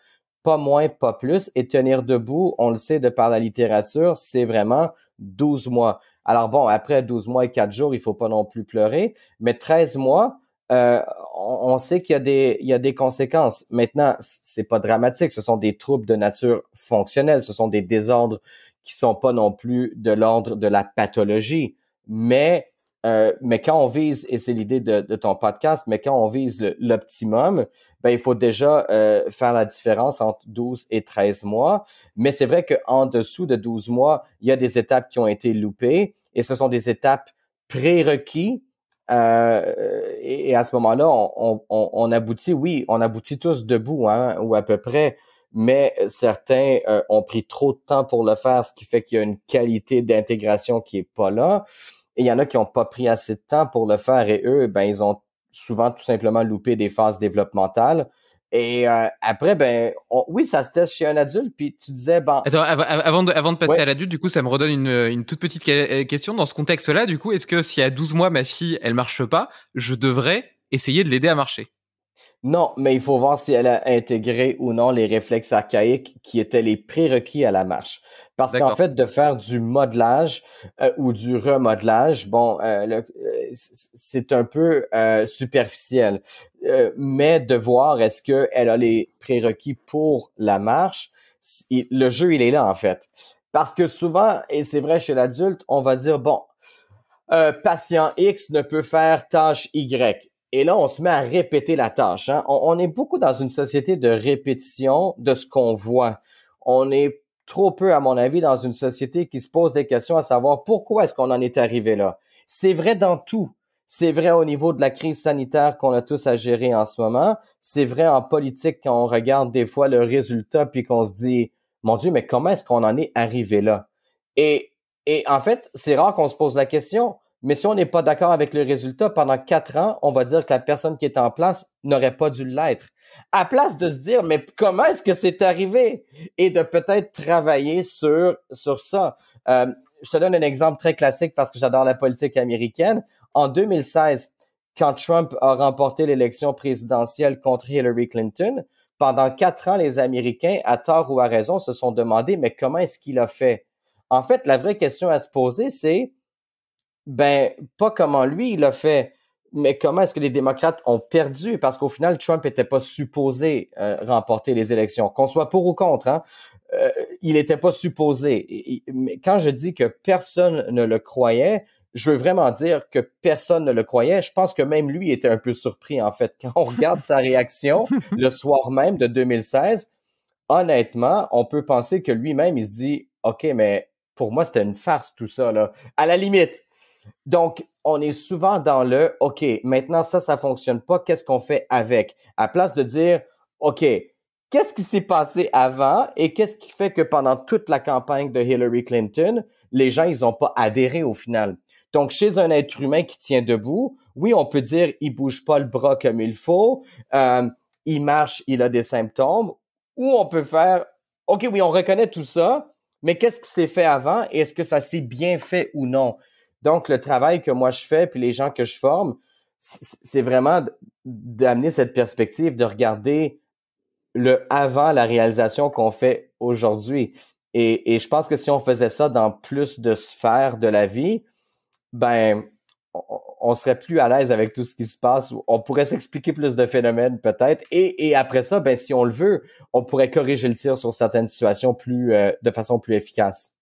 pas moins, pas plus, et tenir debout, on le sait de par la littérature, c'est vraiment 12 mois. Alors bon, après 12 mois et 4 jours, il faut pas non plus pleurer, mais 13 mois, on sait qu'il y a des conséquences. Maintenant, c'est pas dramatique, ce sont des troubles de nature fonctionnelle, ce sont des désordres qui sont pas non plus de l'ordre de la pathologie, mais quand on vise, et c'est l'idée de ton podcast, mais quand on vise l'optimum, ben il faut déjà faire la différence entre 12 et 13 mois. Mais c'est vrai qu'en dessous de 12 mois, il y a des étapes qui ont été loupées et ce sont des étapes prérequis. Et à ce moment-là, on aboutit, oui, on aboutit tous debout, hein, ou à peu près, mais certains ont pris trop de temps pour le faire, ce qui fait qu'il y a une qualité d'intégration qui est pas là. Et il y en a qui n'ont pas pris assez de temps pour le faire et eux, ben ils ont souvent tout simplement loupé des phases développementales. Et après, oui, ça se teste chez un adulte. Puis tu disais, Attends, avant de passer ouais. à l'adulte, du coup, ça me redonne une toute petite question. Dans ce contexte-là, du coup, est-ce que si à 12 mois, ma fille, elle marche pas, je devrais essayer de l'aider à marcher? Non, mais il faut voir si elle a intégré ou non les réflexes archaïques qui étaient les prérequis à la marche. Parce qu'en fait, de faire du modelage ou du remodelage, c'est un peu superficiel. Mais de voir est-ce qu'elle a les prérequis pour la marche, le jeu, il est là en fait. Parce que souvent, et c'est vrai chez l'adulte, on va dire, patient X ne peut faire tâche Y. Et là, on se met à répéter la tâche. Hein. On est beaucoup dans une société de répétition de ce qu'on voit. On est trop peu, à mon avis, dans une société qui se pose des questions à savoir pourquoi est-ce qu'on en est arrivé là. C'est vrai dans tout. C'est vrai au niveau de la crise sanitaire qu'on a tous à gérer en ce moment. C'est vrai en politique quand on regarde des fois le résultat puis qu'on se dit, mon Dieu, mais comment est-ce qu'on en est arrivé là? Et en fait, c'est rare qu'on se pose la question, mais si on n'est pas d'accord avec le résultat, pendant 4 ans, on va dire que la personne qui est en place n'aurait pas dû l'être. À place de se dire, mais comment est-ce que c'est arrivé? Et de peut-être travailler sur ça. Je te donne un exemple très classique parce que j'adore la politique américaine. En 2016, quand Trump a remporté l'élection présidentielle contre Hillary Clinton, pendant 4 ans, les Américains, à tort ou à raison, se sont demandé, mais comment est-ce qu'il a fait? En fait, la vraie question à se poser, c'est, pas comment lui il a fait, mais comment est-ce que les démocrates ont perdu? Parce qu'au final, Trump n'était pas supposé remporter les élections. Qu'on soit pour ou contre, hein, il n'était pas supposé. Mais quand je dis que personne ne le croyait, je veux vraiment dire que personne ne le croyait. Je pense que même lui était un peu surpris, en fait. Quand on regarde sa réaction le soir même de 2016, honnêtement, on peut penser que lui-même, il se dit, OK, mais pour moi, c'était une farce tout ça, là. À la limite. Donc, on est souvent dans le « OK, maintenant ça fonctionne pas, qu'est-ce qu'on fait avec? » À place de dire « OK, qu'est-ce qui s'est passé avant et qu'est-ce qui fait que pendant toute la campagne de Hillary Clinton, les gens, ils ont pas adhéré au final? » Donc, chez un être humain qui tient debout, oui, on peut dire « il bouge pas le bras comme il faut, il marche, il a des symptômes », ou on peut faire « OK, oui, on reconnaît tout ça, mais qu'est-ce qui s'est fait avant et est-ce que ça s'est bien fait ou non? » Donc, le travail que moi je fais, puis les gens que je forme, c'est vraiment d'amener cette perspective, de regarder le avant la réalisation qu'on fait aujourd'hui. Et je pense que si on faisait ça dans plus de sphères de la vie, ben, on serait plus à l'aise avec tout ce qui se passe. On pourrait s'expliquer plus de phénomènes peut-être. Et après ça, ben, si on le veut, on pourrait corriger le tir sur certaines situations de façon plus efficace.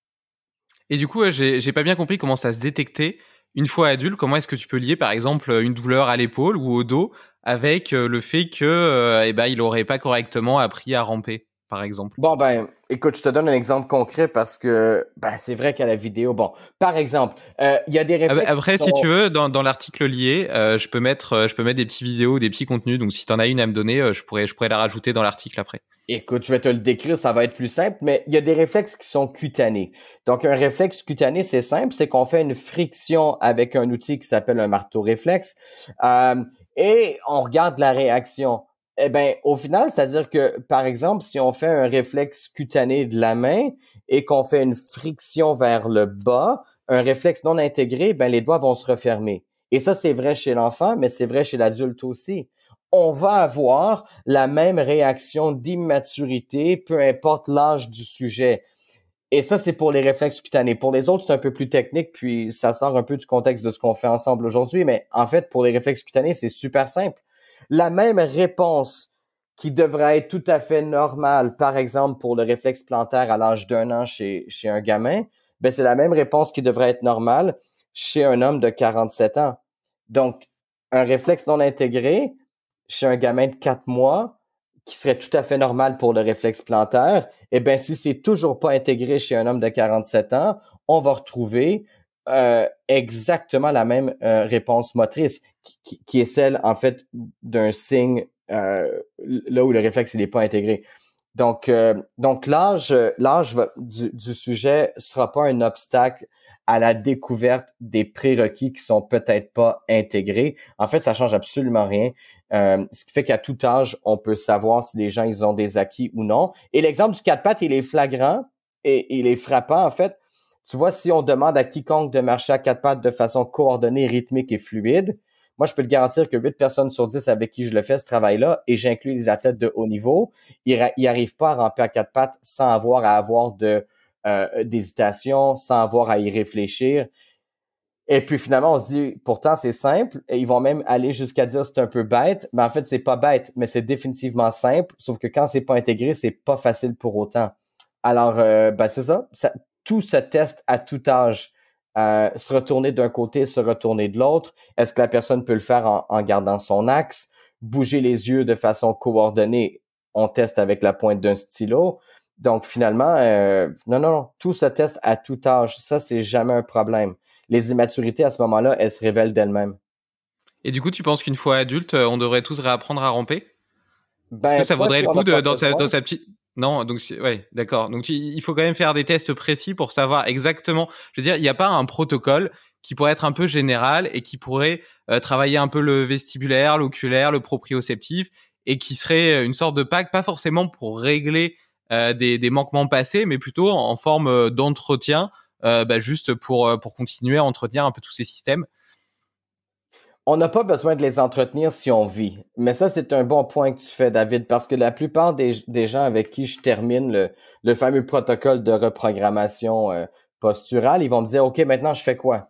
Et du coup, j'ai pas bien compris comment ça se détectait. Une fois adulte, comment est-ce que tu peux lier, par exemple, une douleur à l'épaule ou au dos avec le fait que, il aurait pas correctement appris à ramper, par exemple? Bon, ben, écoute, je te donne un exemple concret parce que, ben, c'est vrai qu'à la vidéo, bon, par exemple, il y a des réflexes. Après, si tu veux, dans l'article lié, je peux mettre des petites vidéos, des petits contenus. Donc, si t'en as une à me donner, je pourrais la rajouter dans l'article après. Écoute, je vais te le décrire, ça va être plus simple, mais il y a des réflexes qui sont cutanés. Donc, un réflexe cutané, c'est simple, c'est qu'on fait une friction avec un outil qui s'appelle un marteau réflexe et on regarde la réaction. Eh ben, au final, c'est-à-dire que, par exemple, si on fait un réflexe cutané de la main et qu'on fait une friction vers le bas, un réflexe non intégré, ben, les doigts vont se refermer. Et ça, c'est vrai chez l'enfant, mais c'est vrai chez l'adulte aussi. On va avoir la même réaction d'immaturité, peu importe l'âge du sujet. Et ça, c'est pour les réflexes cutanés. Pour les autres, c'est un peu plus technique, puis ça sort un peu du contexte de ce qu'on fait ensemble aujourd'hui. Mais en fait, pour les réflexes cutanés, c'est super simple. La même réponse qui devrait être tout à fait normale, par exemple, pour le réflexe plantaire à l'âge d'1 an chez un gamin, ben c'est la même réponse qui devrait être normale chez un homme de 47 ans. Donc, un réflexe non intégré chez un gamin de 4 mois, qui serait tout à fait normal pour le réflexe plantaire, eh bien, si c'est toujours pas intégré chez un homme de 47 ans, on va retrouver exactement la même réponse motrice, qui est celle, en fait, d'un signe là où le réflexe n'est pas intégré. Donc l'âge du sujet sera pas un obstacle à la découverte des prérequis qui sont peut-être pas intégrés. En fait, ça change absolument rien. Ce qui fait qu'à tout âge, on peut savoir si les gens ils ont des acquis ou non. Et l'exemple du 4 pattes, il est flagrant et il est frappant, en fait. Tu vois, si on demande à quiconque de marcher à 4 pattes de façon coordonnée, rythmique et fluide, moi, je peux te garantir que 8 personnes sur 10 avec qui je le fais, ce travail-là, et j'inclus les athlètes de haut niveau, ils n'arrivent pas à ramper à 4 pattes sans avoir à avoir d'hésitation, sans avoir à y réfléchir. Et puis finalement, on se dit, pourtant, c'est simple. Et ils vont même aller jusqu'à dire c'est un peu bête. Mais en fait, c'est pas bête, mais c'est définitivement simple. Sauf que quand c'est pas intégré, c'est pas facile pour autant. Alors, c'est ça. Tout se teste à tout âge. Se retourner d'un côté, se retourner de l'autre. Est-ce que la personne peut le faire en gardant son axe? Bouger les yeux de façon coordonnée. On teste avec la pointe d'un stylo. Donc finalement, non, tout se teste à tout âge. Ça, c'est jamais un problème. Les immaturités, à ce moment-là, elles se révèlent d'elles-mêmes. Et du coup, tu penses qu'une fois adulte, on devrait tous réapprendre à ramper? Est-ce que ça Pas vaudrait si le on coup n'a pas dans besoin. sa petite... Non, donc ouais, d'accord. Donc il faut quand même faire des tests précis pour savoir exactement. Je veux dire, il n'y a pas un protocole qui pourrait être un peu général et qui pourrait travailler un peu le vestibulaire, l'oculaire, le proprioceptif et qui serait une sorte de pack, pas forcément pour régler des manquements passés, mais plutôt en forme d'entretien, juste pour continuer à entretenir un peu tous ces systèmes. On n'a pas besoin de les entretenir si on vit. Mais ça, c'est un bon point que tu fais, David, parce que la plupart des gens avec qui je termine le fameux protocole de reprogrammation posturale, ils vont me dire, OK, maintenant, je fais quoi?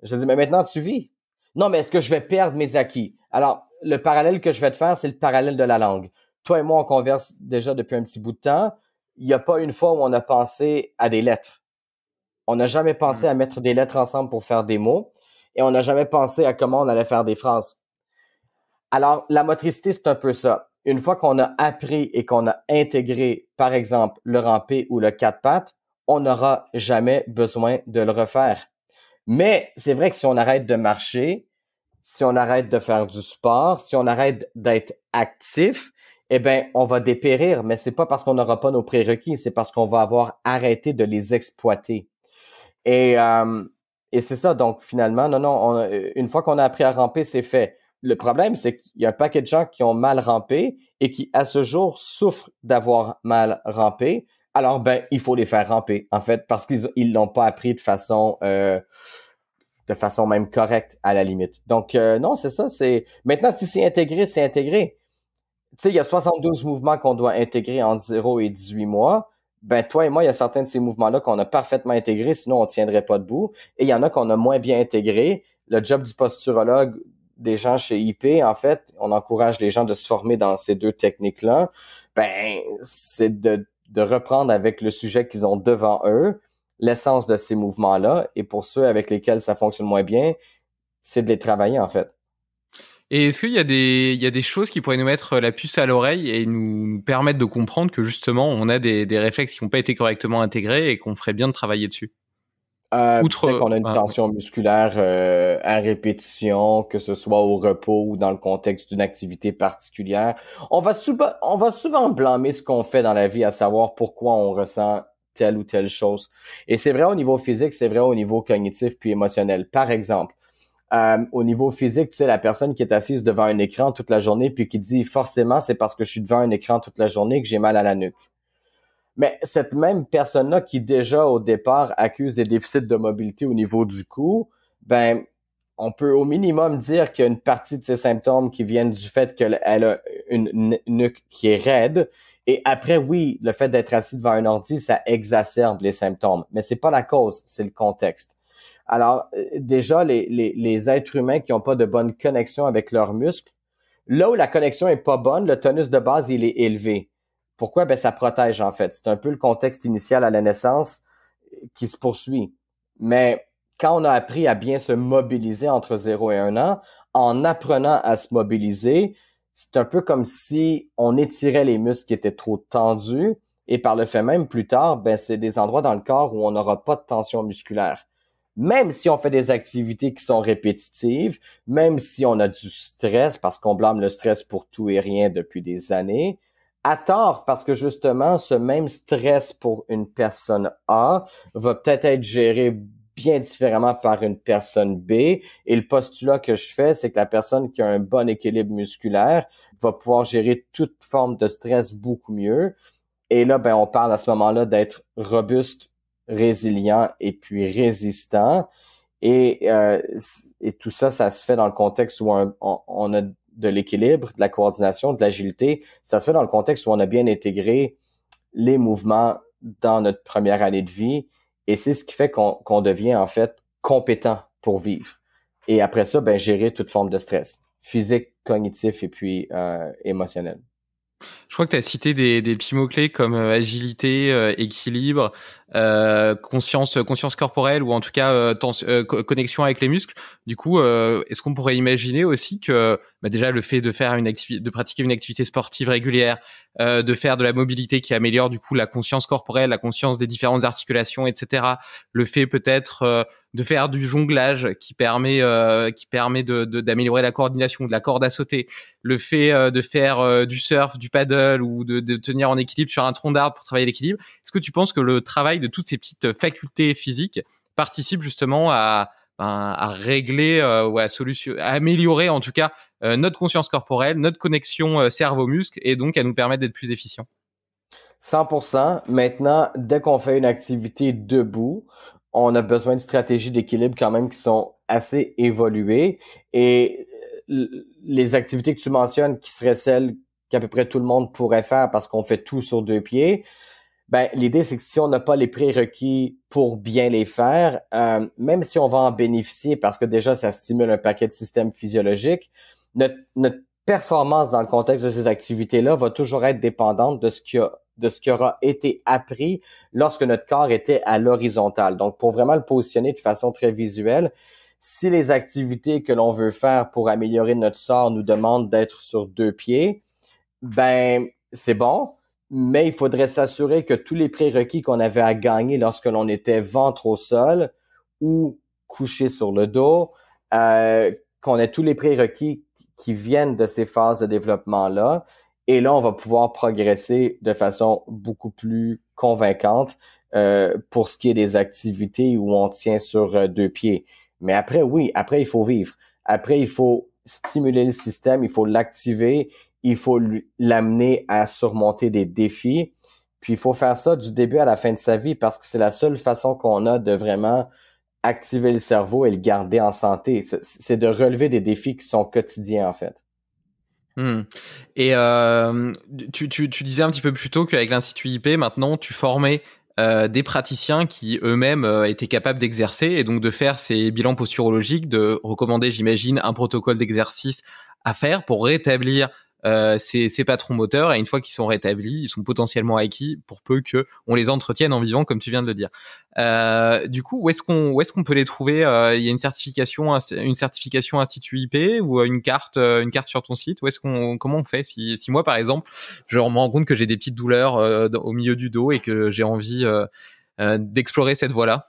Je dis, mais maintenant, tu vis. Non, mais est-ce que je vais perdre mes acquis? Alors, le parallèle que je vais te faire, c'est le parallèle de la langue. Toi et moi, on converse déjà depuis un petit bout de temps. Il n'y a pas une fois où on a pensé à des lettres. On n'a jamais pensé à mettre des lettres ensemble pour faire des mots et on n'a jamais pensé à comment on allait faire des phrases. Alors, la motricité, c'est un peu ça. Une fois qu'on a appris et qu'on a intégré, par exemple, le rampé ou le 4 pattes, on n'aura jamais besoin de le refaire. Mais c'est vrai que si on arrête de marcher, si on arrête de faire du sport, si on arrête d'être actif, eh ben, on va dépérir. Mais c'est pas parce qu'on n'aura pas nos prérequis, c'est parce qu'on va avoir arrêté de les exploiter. Et, euh, et c'est ça. Donc, finalement, une fois qu'on a appris à ramper, c'est fait. Le problème, c'est qu'il y a un paquet de gens qui ont mal rampé et qui, à ce jour, souffrent d'avoir mal rampé. Alors, ben, il faut les faire ramper, en fait, parce qu'ils l'ont pas appris de façon même correcte, à la limite. Donc, non, c'est ça. Maintenant, si c'est intégré, c'est intégré. Tu sais, il y a 72 mouvements qu'on doit intégrer entre 0 et 18 mois. Ben, toi et moi, il y a certains de ces mouvements-là qu'on a parfaitement intégrés, sinon on ne tiendrait pas debout. Et il y en a qu'on a moins bien intégrés. Le job du posturologue, des gens chez IP, en fait, on encourage les gens de se former dans ces deux techniques-là. Ben, c'est de reprendre avec le sujet qu'ils ont devant eux, l'essence de ces mouvements-là. Et pour ceux avec lesquels ça fonctionne moins bien, c'est de les travailler, en fait. Et est-ce qu'il y a il y a des choses qui pourraient nous mettre la puce à l'oreille et nous permettre de comprendre que justement on a des réflexes qui n'ont pas été correctement intégrés et qu'on ferait bien de travailler dessus? Peut-être qu'on a une tension musculaire à répétition, que ce soit au repos ou dans le contexte d'une activité particulière. On va souvent blâmer ce qu'on fait dans la vie, à savoir pourquoi on ressent telle ou telle chose. Et c'est vrai au niveau physique, c'est vrai au niveau cognitif puis émotionnel. Par exemple, au niveau physique, tu sais, la personne qui est assise devant un écran toute la journée puis qui dit forcément c'est parce que je suis devant un écran toute la journée que j'ai mal à la nuque. Mais cette même personne-là qui déjà au départ accuse des déficits de mobilité au niveau du cou, ben on peut au minimum dire qu'il y a une partie de ces symptômes qui viennent du fait qu'elle a une nuque qui est raide. Et après, oui, le fait d'être assis devant un ordi, ça exacerbe les symptômes. Mais c'est pas la cause, c'est le contexte. Alors, déjà, les êtres humains qui n'ont pas de bonne connexion avec leurs muscles, là où la connexion est pas bonne, le tonus de base, il est élevé. Pourquoi? Ben, ça protège, en fait. C'est un peu le contexte initial à la naissance qui se poursuit. Mais quand on a appris à bien se mobiliser entre 0 et 1 an, en apprenant à se mobiliser, c'est un peu comme si on étirait les muscles qui étaient trop tendus et par le fait même, plus tard, ben, c'est des endroits dans le corps où on n'aura pas de tension musculaire. Même si on fait des activités qui sont répétitives, même si on a du stress, parce qu'on blâme le stress pour tout et rien depuis des années, à tort, parce que justement, ce même stress pour une personne A va peut-être être géré bien différemment par une personne B. Et le postulat que je fais, c'est que la personne qui a un bon équilibre musculaire va pouvoir gérer toute forme de stress beaucoup mieux. Et là, ben, on parle à ce moment-là d'être robuste, résilient et puis résistant. Et tout ça, ça se fait dans le contexte où on a de l'équilibre, de la coordination, de l'agilité. Ça se fait dans le contexte où on a bien intégré les mouvements dans notre première année de vie. Et c'est ce qui fait qu'on devient en fait compétent pour vivre. Et après ça, ben, gérer toute forme de stress, physique, cognitif et puis émotionnel. Je crois que tu as cité des petits mots-clés comme agilité, équilibre, conscience corporelle ou en tout cas connexion avec les muscles. Du coup, est-ce qu'on pourrait imaginer aussi que déjà le fait de faire de pratiquer une activité sportive régulière, de faire de la mobilité qui améliore du coup la conscience corporelle, la conscience des différentes articulations, etc. Le fait peut-être de faire du jonglage qui permet d'améliorer la coordination, de la corde à sauter, le fait de faire du surf, du paddle ou de tenir en équilibre sur un tronc d'arbre pour travailler l'équilibre. Est-ce que tu penses que le travail de toutes ces petites facultés physiques participe justement à régler ou à améliorer en tout cas notre conscience corporelle, notre connexion cerveau-muscle et donc à nous permettre d'être plus efficients? 100%. Maintenant, dès qu'on fait une activité debout, on a besoin de stratégies d'équilibre quand même qui sont assez évoluées. Et les activités que tu mentionnes, qui seraient celles qu'à peu près tout le monde pourrait faire parce qu'on fait tout sur deux pieds, ben l'idée c'est que si on n'a pas les prérequis pour bien les faire, même si on va en bénéficier parce que déjà ça stimule un paquet de systèmes physiologiques, notre performance dans le contexte de ces activités-là va toujours être dépendante de ce qui aura été appris lorsque notre corps était à l'horizontale. Donc, pour vraiment le positionner de façon très visuelle, si les activités que l'on veut faire pour améliorer notre sort nous demandent d'être sur deux pieds, ben, c'est bon, mais il faudrait s'assurer que tous les prérequis qu'on avait à gagner lorsque l'on était ventre au sol ou couché sur le dos, qu'on ait tous les prérequis qui viennent de ces phases de développement-là. Et là, on va pouvoir progresser de façon beaucoup plus convaincante pour ce qui est des activités où on tient sur deux pieds. Mais après, oui, après, il faut vivre. Après, il faut stimuler le système, il faut l'activer, il faut l'amener à surmonter des défis. Puis, il faut faire ça du début à la fin de sa vie parce que c'est la seule façon qu'on a de vraiment activer le cerveau et le garder en santé. C'est de relever des défis qui sont quotidiens, en fait. Et tu disais un petit peu plus tôt qu'avec l'Institut IP, maintenant, tu formais des praticiens qui eux-mêmes étaient capables d'exercer et donc de faire ces bilans posturologiques, de recommander, j'imagine, un protocole d'exercice à faire pour rétablir ces patrons moteurs, et une fois qu'ils sont rétablis, ils sont potentiellement acquis pour peu que on les entretienne en vivant, comme tu viens de le dire. Du coup, où est-ce qu'on peut les trouver? Il y a une certification Institut IP ou une carte sur ton site? Comment on fait si moi par exemple, je me rends compte que j'ai des petites douleurs au milieu du dos et que j'ai envie d'explorer cette voie-là?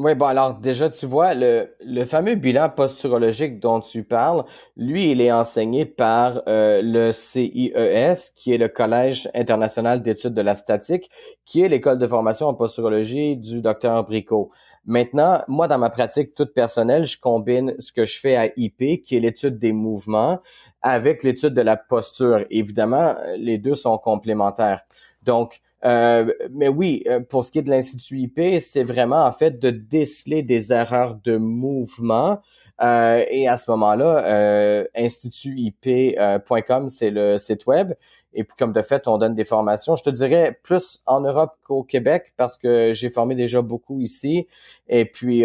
Oui, bon, alors déjà, tu vois, le fameux bilan posturologique dont tu parles, lui, il est enseigné par le CIES, qui est le Collège international d'études de la statique, qui est l'école de formation en posturologie du docteur Bricot. Maintenant, moi, dans ma pratique toute personnelle, je combine ce que je fais à IP, qui est l'étude des mouvements, avec l'étude de la posture. Évidemment, les deux sont complémentaires. Donc, mais oui, pour ce qui est de l'Institut IP, c'est vraiment en fait de déceler des erreurs de mouvement. Et à ce moment-là, institutip.com, c'est le site web. Et puis comme de fait, on donne des formations. Je te dirais plus en Europe qu'au Québec parce que j'ai formé déjà beaucoup ici. Et puis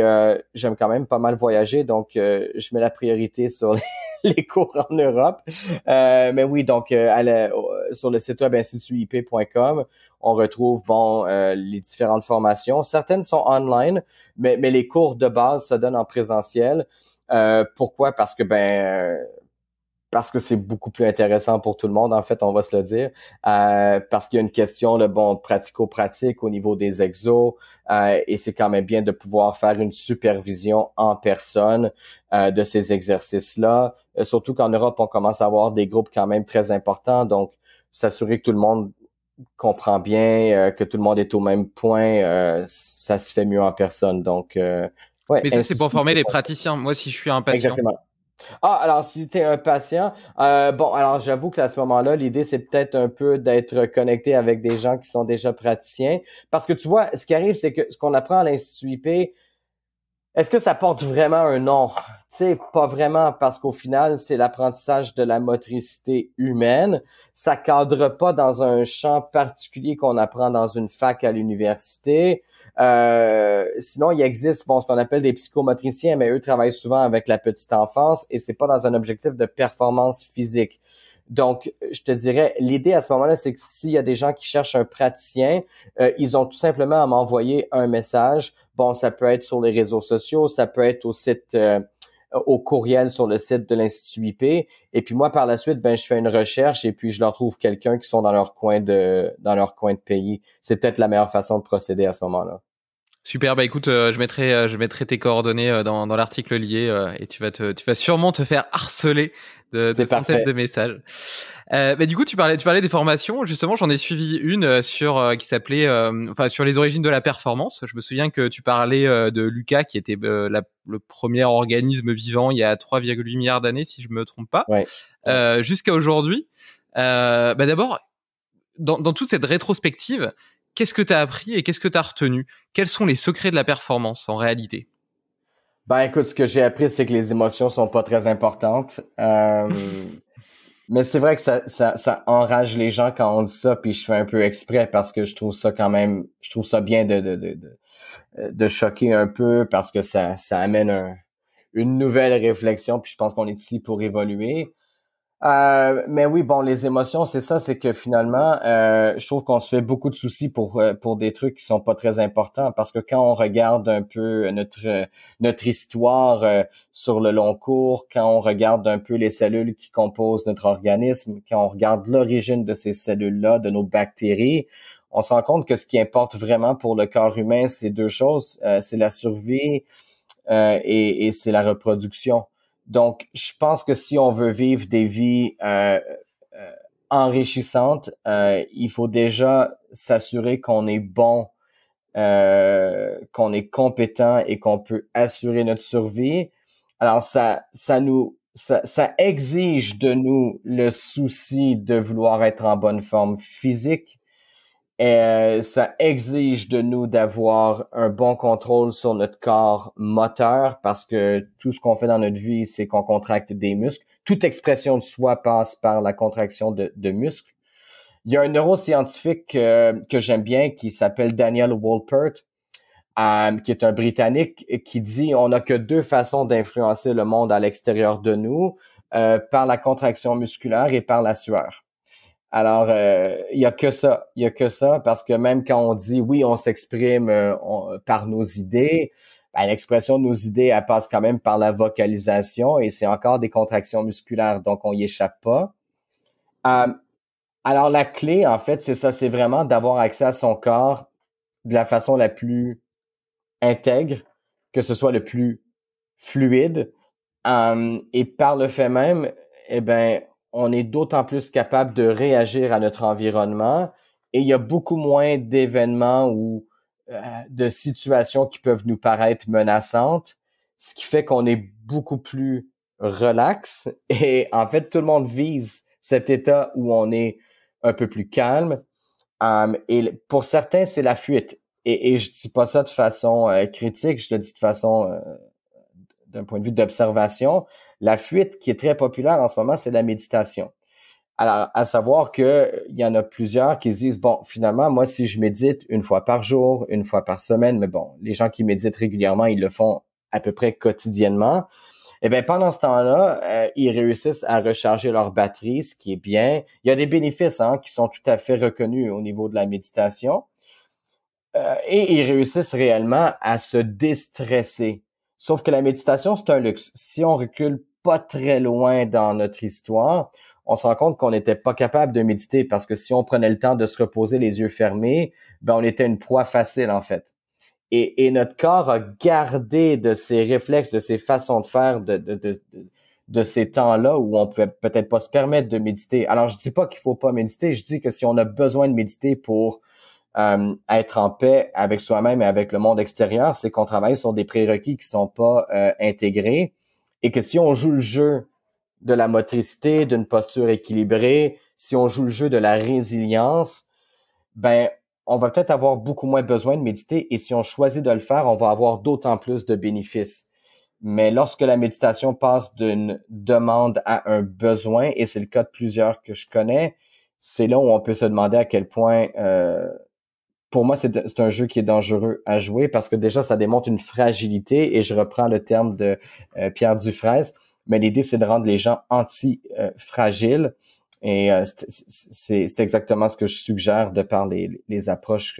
j'aime quand même pas mal voyager, donc je mets la priorité sur les cours en Europe. Mais oui, donc sur le site web institutip.com, on retrouve les différentes formations. Certaines sont online, mais les cours de base se donnent en présentiel. Pourquoi? Parce que c'est beaucoup plus intéressant pour tout le monde, en fait, on va se le dire. Parce qu'il y a une question pratico-pratique au niveau des exos, et c'est quand même bien de pouvoir faire une supervision en personne de ces exercices-là. Surtout qu'en Europe, on commence à avoir des groupes quand même très importants, donc s'assurer que tout le monde comprend bien, que tout le monde est au même point, ça se fait mieux en personne. Donc, ouais. Mais ça, c'est pour former les praticiens. Moi, si je suis un patient. Exactement. Ah, alors si tu es un patient, alors j'avoue qu'à ce moment-là, l'idée, c'est peut-être un peu d'être connecté avec des gens qui sont déjà praticiens. Parce que tu vois, ce qui arrive, c'est que ce qu'on apprend à l'Institut IP, est-ce que ça porte vraiment un nom? Tu sais, pas vraiment, parce qu'au final, c'est l'apprentissage de la motricité humaine. Ça cadre pas dans un champ particulier qu'on apprend dans une fac à l'université. Sinon, il existe, ce qu'on appelle des psychomotriciens, mais eux travaillent souvent avec la petite enfance et c'est pas dans un objectif de performance physique. Donc, je te dirais, l'idée à ce moment-là, c'est que s'il y a des gens qui cherchent un praticien, ils ont tout simplement à m'envoyer un message. Bon, ça peut être sur les réseaux sociaux, ça peut être au site, au courriel sur le site de l'Institut IP. Et puis moi, par la suite, je fais une recherche et puis je leur trouve quelqu'un qui sont dans leur coin de pays. C'est peut-être la meilleure façon de procéder à ce moment-là. Super, bah écoute, je mettrai tes coordonnées dans l'article lié et tu vas sûrement te faire harceler de centaines de messages. Du coup, tu parlais des formations. Justement, j'en ai suivi une sur qui s'appelait, sur les origines de la performance. Je me souviens que tu parlais de Lucas, qui était le premier organisme vivant il y a 3,8 milliards d'années, si je me trompe pas. Ouais. Jusqu'à aujourd'hui. D'abord, dans toute cette rétrospective, qu'est-ce que tu as appris et qu'est-ce que tu as retenu? Quels sont les secrets de la performance en réalité? Écoute, ce que j'ai appris, c'est que les émotions sont pas très importantes. Mais c'est vrai que ça enrage les gens quand on dit ça, puis je fais un peu exprès parce que je trouve ça bien de choquer un peu parce que ça amène une nouvelle réflexion, puis je pense qu'on est ici pour évoluer. Mais oui, les émotions, c'est ça, c'est que finalement, je trouve qu'on se fait beaucoup de soucis pour des trucs qui sont pas très importants, parce que quand on regarde un peu notre histoire sur le long cours, quand on regarde un peu les cellules qui composent notre organisme, quand on regarde l'origine de ces cellules-là, de nos bactéries, on se rend compte que ce qui importe vraiment pour le corps humain, c'est deux choses, c'est la survie et c'est la reproduction. Donc, je pense que si on veut vivre des vies enrichissantes, il faut déjà s'assurer qu'on est bon, qu'on est compétent et qu'on peut assurer notre survie. Alors, ça exige de nous le souci de vouloir être en bonne forme physique. Et ça exige de nous d'avoir un bon contrôle sur notre corps moteur parce que tout ce qu'on fait dans notre vie, c'est qu'on contracte des muscles. Toute expression de soi passe par la contraction de muscles. Il y a un neuroscientifique que j'aime bien qui s'appelle Daniel Wolpert, qui est un Britannique, qui dit on n'a que deux façons d'influencer le monde à l'extérieur de nous, par la contraction musculaire et par la sueur. Alors, il y a que ça, parce que même quand on dit oui, on s'exprime par nos idées, ben, l'expression de nos idées, elle passe quand même par la vocalisation et c'est encore des contractions musculaires, donc on y échappe pas. Alors, la clé, en fait, c'est ça, c'est vraiment d'avoir accès à son corps de la façon la plus intègre, que ce soit le plus fluide, et par le fait même, eh ben, on est d'autant plus capable de réagir à notre environnement et il y a beaucoup moins d'événements ou de situations qui peuvent nous paraître menaçantes, ce qui fait qu'on est beaucoup plus relax et en fait, tout le monde vise cet état où on est un peu plus calme. Et pour certains, c'est la fuite. Et je dis pas ça de façon critique, je le dis de façon d'un point de vue d'observation. La fuite qui est très populaire en ce moment, c'est la méditation. Alors, à savoir que il y en a plusieurs qui se disent, bon, finalement, moi, si je médite une fois par jour, une fois par semaine, mais bon, les gens qui méditent régulièrement, ils le font à peu près quotidiennement. Eh bien, pendant ce temps-là, ils réussissent à recharger leur batterie, ce qui est bien. Il y a des bénéfices qui sont tout à fait reconnus au niveau de la méditation. Et ils réussissent réellement à se déstresser. Sauf que la méditation, c'est un luxe. Si on recule pas très loin dans notre histoire, on se rend compte qu'on n'était pas capable de méditer parce que si on prenait le temps de se reposer les yeux fermés, ben on était une proie facile en fait. Et notre corps a gardé de ses réflexes, de ses façons de faire, de ces temps-là où on pouvait peut-être pas se permettre de méditer. Alors je dis pas qu'il faut pas méditer, je dis que si on a besoin de méditer pour être en paix avec soi-même et avec le monde extérieur, c'est qu'on travaille sur des prérequis qui sont pas intégrés et que si on joue le jeu de la motricité, d'une posture équilibrée, si on joue le jeu de la résilience, ben on va peut-être avoir beaucoup moins besoin de méditer et si on choisit de le faire, on va avoir d'autant plus de bénéfices. Mais lorsque la méditation passe d'une demande à un besoin, et c'est le cas de plusieurs que je connais, c'est là où on peut se demander à quel point pour moi, c'est un jeu qui est dangereux à jouer parce que déjà, ça démontre une fragilité et je reprends le terme de Pierre Dufresne, mais l'idée, c'est de rendre les gens anti-fragiles et c'est exactement ce que je suggère de par les approches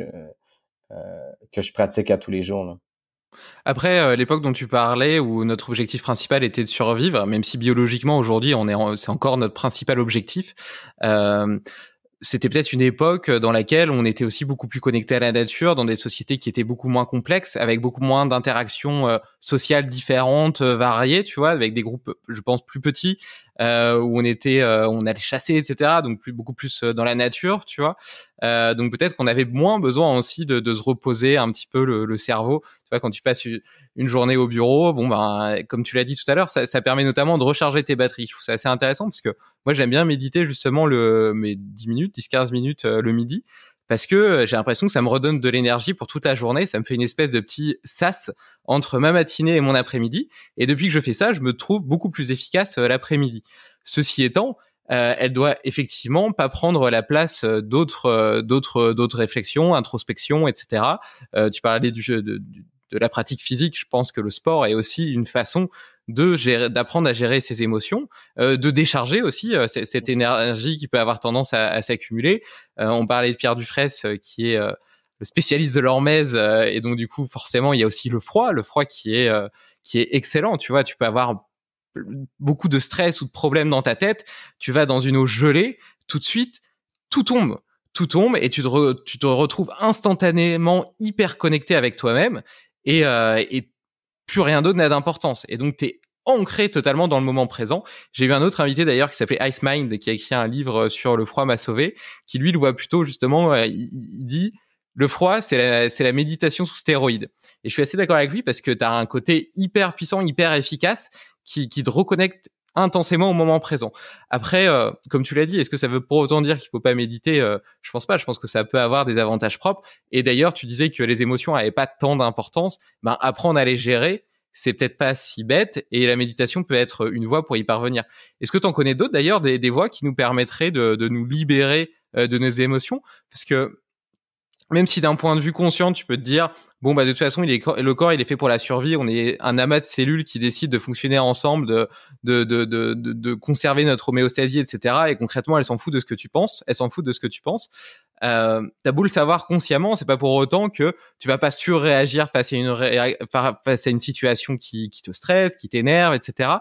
que je pratique à tous les jours, là. Après, l'époque dont tu parlais, où notre objectif principal était de survivre, même si biologiquement, aujourd'hui, c'est encore notre principal objectif, c'était peut-être une époque dans laquelle on était aussi beaucoup plus connecté à la nature, dans des sociétés qui étaient beaucoup moins complexes, avec beaucoup moins d'interactions sociales différentes, variées, tu vois, avec des groupes, je pense, plus petits, où on allait chasser, etc. Donc beaucoup plus dans la nature, tu vois. Donc peut-être qu'on avait moins besoin aussi de se reposer un petit peu le cerveau. Tu vois, quand tu passes une journée au bureau, bon ben, comme tu l'as dit tout à l'heure, ça permet notamment de recharger tes batteries. Je trouve ça assez intéressant parce que moi j'aime bien méditer justement mes 10-15 minutes le midi parce que j'ai l'impression que ça me redonne de l'énergie pour toute la journée. Ça me fait une espèce de petit sas entre ma matinée et mon après-midi. Et depuis que je fais ça, je me trouve beaucoup plus efficace l'après-midi. Ceci étant, elle doit effectivement pas prendre la place d'autres réflexions, introspection, etc. Tu parlais de la pratique physique. Je pense que le sport est aussi une façon d'apprendre à gérer ses émotions, de décharger aussi cette énergie qui peut avoir tendance à s'accumuler. On parlait de Pierre Dufresne qui est le spécialiste de l'hormèse et donc du coup forcément il y a aussi le froid qui est excellent. Tu vois, tu peux avoir beaucoup de stress ou de problèmes dans ta tête, tu vas dans une eau gelée, tout de suite tout tombe et tu te retrouves instantanément hyper connecté avec toi-même et plus rien d'autre n'a d'importance. Et donc, t'es ancré totalement dans le moment présent. J'ai eu un autre invité d'ailleurs qui s'appelait Ice Mind, qui a écrit un livre sur le froid m'a sauvé, qui lui le voit plutôt justement, il dit le froid, c'est la méditation sous stéroïdes. Et je suis assez d'accord avec lui parce que tu as un côté hyper puissant, hyper efficace qui te reconnecte intensément au moment présent. Après, comme tu l'as dit, est-ce que ça veut pour autant dire qu'il faut pas méditer? Je pense pas. Je pense que ça peut avoir des avantages propres. Et d'ailleurs, tu disais que les émotions avaient pas tant d'importance. Ben, apprendre à les gérer, c'est peut-être pas si bête, et la méditation peut être une voie pour y parvenir. Est-ce que tu en connais d'autres d'ailleurs, des voies qui nous permettraient de nous libérer de nos émotions? Parce que même si d'un point de vue conscient, tu peux te dire, bon, bah, de toute façon, le corps, il est fait pour la survie. On est un amas de cellules qui décident de fonctionner ensemble, de conserver notre homéostasie, etc. Et concrètement, elles s'en foutent de ce que tu penses. Elles s'en foutent de ce que tu penses. T'as beau le savoir consciemment, c'est pas pour autant que tu vas pas surréagir face à une situation qui te stresse, qui t'énerve, etc.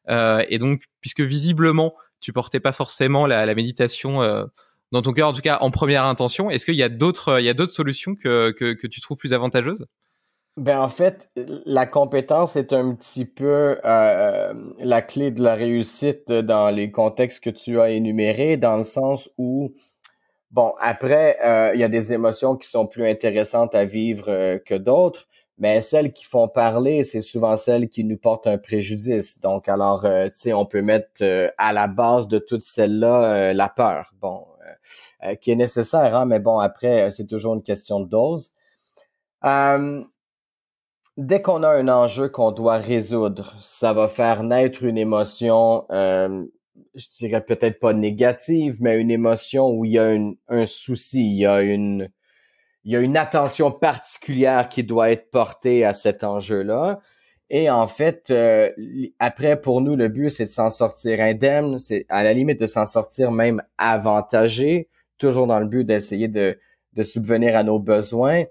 Et donc, puisque visiblement, tu portais pas forcément la méditation, dans ton cœur, en tout cas en première intention, est-ce qu'il y a d'autres solutions que tu trouves plus avantageuses? Ben en fait, la compétence est un petit peu la clé de la réussite dans les contextes que tu as énumérés, dans le sens où, bon, après, il y a des émotions qui sont plus intéressantes à vivre que d'autres, mais celles qui font parler, c'est souvent celles qui nous portent un préjudice. Donc, alors, tu sais, on peut mettre à la base de toutes celles-là la peur. Bon, qui est nécessaire, hein, mais bon, après, c'est toujours une question de dose. Dès qu'on a un enjeu qu'on doit résoudre, ça va faire naître une émotion, je dirais peut-être pas négative, mais une émotion où il y a un souci, il y a une attention particulière qui doit être portée à cet enjeu-là. Et en fait, après, pour nous, le but, c'est de s'en sortir indemne, c'est à la limite de s'en sortir même avantagé, toujours dans le but d'essayer de subvenir à nos besoins.